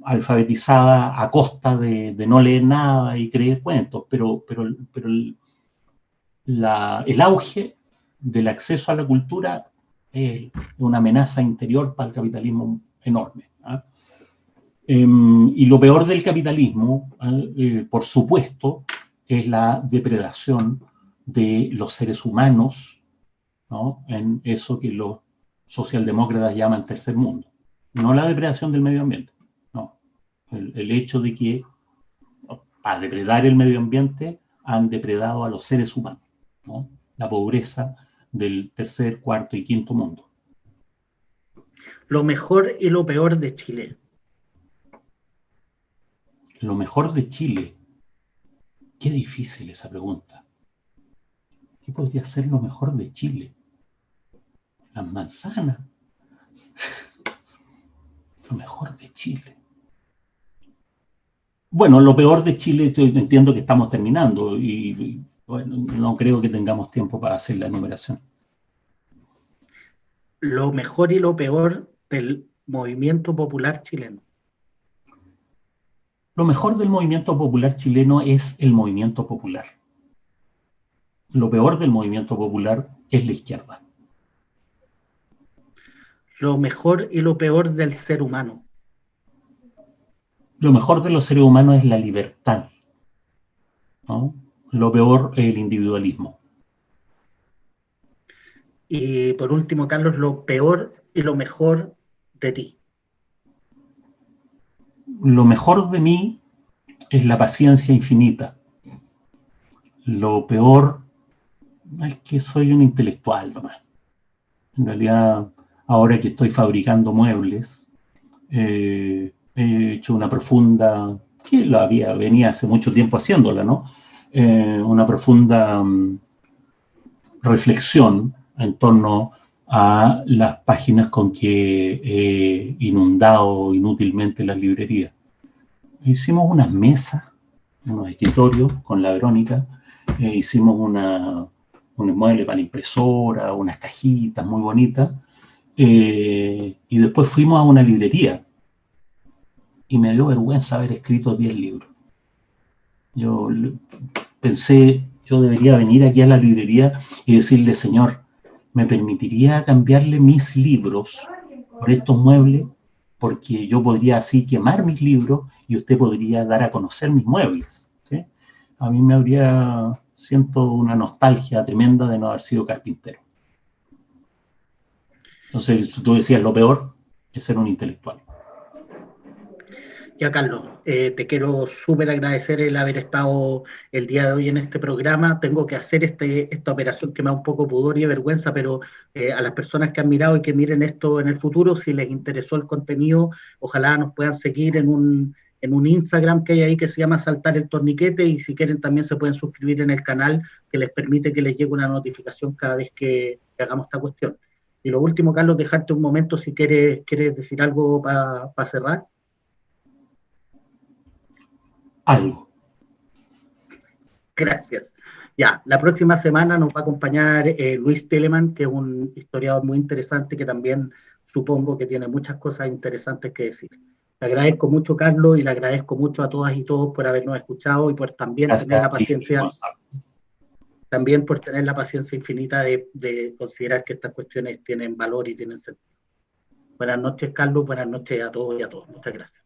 alfabetizada a costa de no leer nada y creer cuentos, pero el auge del acceso a la cultura es una amenaza interior para el capitalismo enorme. Y lo peor del capitalismo, por supuesto, es la depredación de los seres humanos, ¿no?, en eso que los socialdemócratas llaman tercer mundo. No la depredación del medio ambiente, no. El hecho de que para depredar el medio ambiente han depredado a los seres humanos, ¿no? La pobreza del tercer, cuarto y quinto mundo. Lo mejor y lo peor de Chile. Lo mejor de Chile. Qué difícil esa pregunta. ¿Qué podría ser lo mejor de Chile? Las manzanas. Lo mejor de Chile. Bueno, lo peor de Chile, yo entiendo que estamos terminando y bueno, no creo que tengamos tiempo para hacer la enumeración. Lo mejor y lo peor del movimiento popular chileno. Lo mejor del movimiento popular chileno es el movimiento popular. Lo peor del movimiento popular es la izquierda. Lo mejor y lo peor del ser humano. Lo mejor de los seres humanos es la libertad, ¿no? Lo peor es el individualismo. Y por último, Carlos, lo peor y lo mejor de ti. Lo mejor de mí es la paciencia infinita. Lo peor es que soy un intelectual nomás. En realidad, ahora que estoy fabricando muebles, he hecho una profunda, que venía hace mucho tiempo haciéndola, ¿no? Una profunda reflexión en torno a las páginas con que he inundado inútilmente las librerías. Hicimos unas mesas unos escritorios con la Verónica, hicimos un mueble para la impresora, unas cajitas muy bonitas, y después fuimos a una librería y me dio vergüenza haber escrito 10 libros. Yo pensé, yo debería venir aquí a la librería y decirle, señor, ¿me permitiría cambiarle mis libros por estos muebles? Porque yo podría así quemar mis libros y usted podría dar a conocer mis muebles, ¿sí? A mí siento una nostalgia tremenda de no haber sido carpintero. Entonces, tú decías, lo peor es ser un intelectual. Ya, Carlos, te quiero súper agradecer el haber estado el día de hoy en este programa. Tengo que hacer esta operación que me da un poco pudor y vergüenza, pero a las personas que han mirado y que miren esto en el futuro, si les interesó el contenido, ojalá nos puedan seguir en un Instagram que hay ahí que se llama Saltar el Torniquete, y si quieren también se pueden suscribir en el canal que les permite que les llegue una notificación cada vez que hagamos esta cuestión. Y lo último, Carlos, dejarte un momento si quieres decir algo para cerrar. Algo. Gracias. Ya, la próxima semana nos va a acompañar Luis Telemann, que es un historiador muy interesante que también supongo que tiene muchas cosas interesantes que decir. Le agradezco mucho, Carlos, y le agradezco mucho a todas y todos por habernos escuchado y por también Gracias tener la a ti, paciencia, Gonzalo. también por tener la paciencia infinita de considerar que estas cuestiones tienen valor y tienen sentido. Buenas noches, Carlos, buenas noches a todos y a todas. Muchas gracias.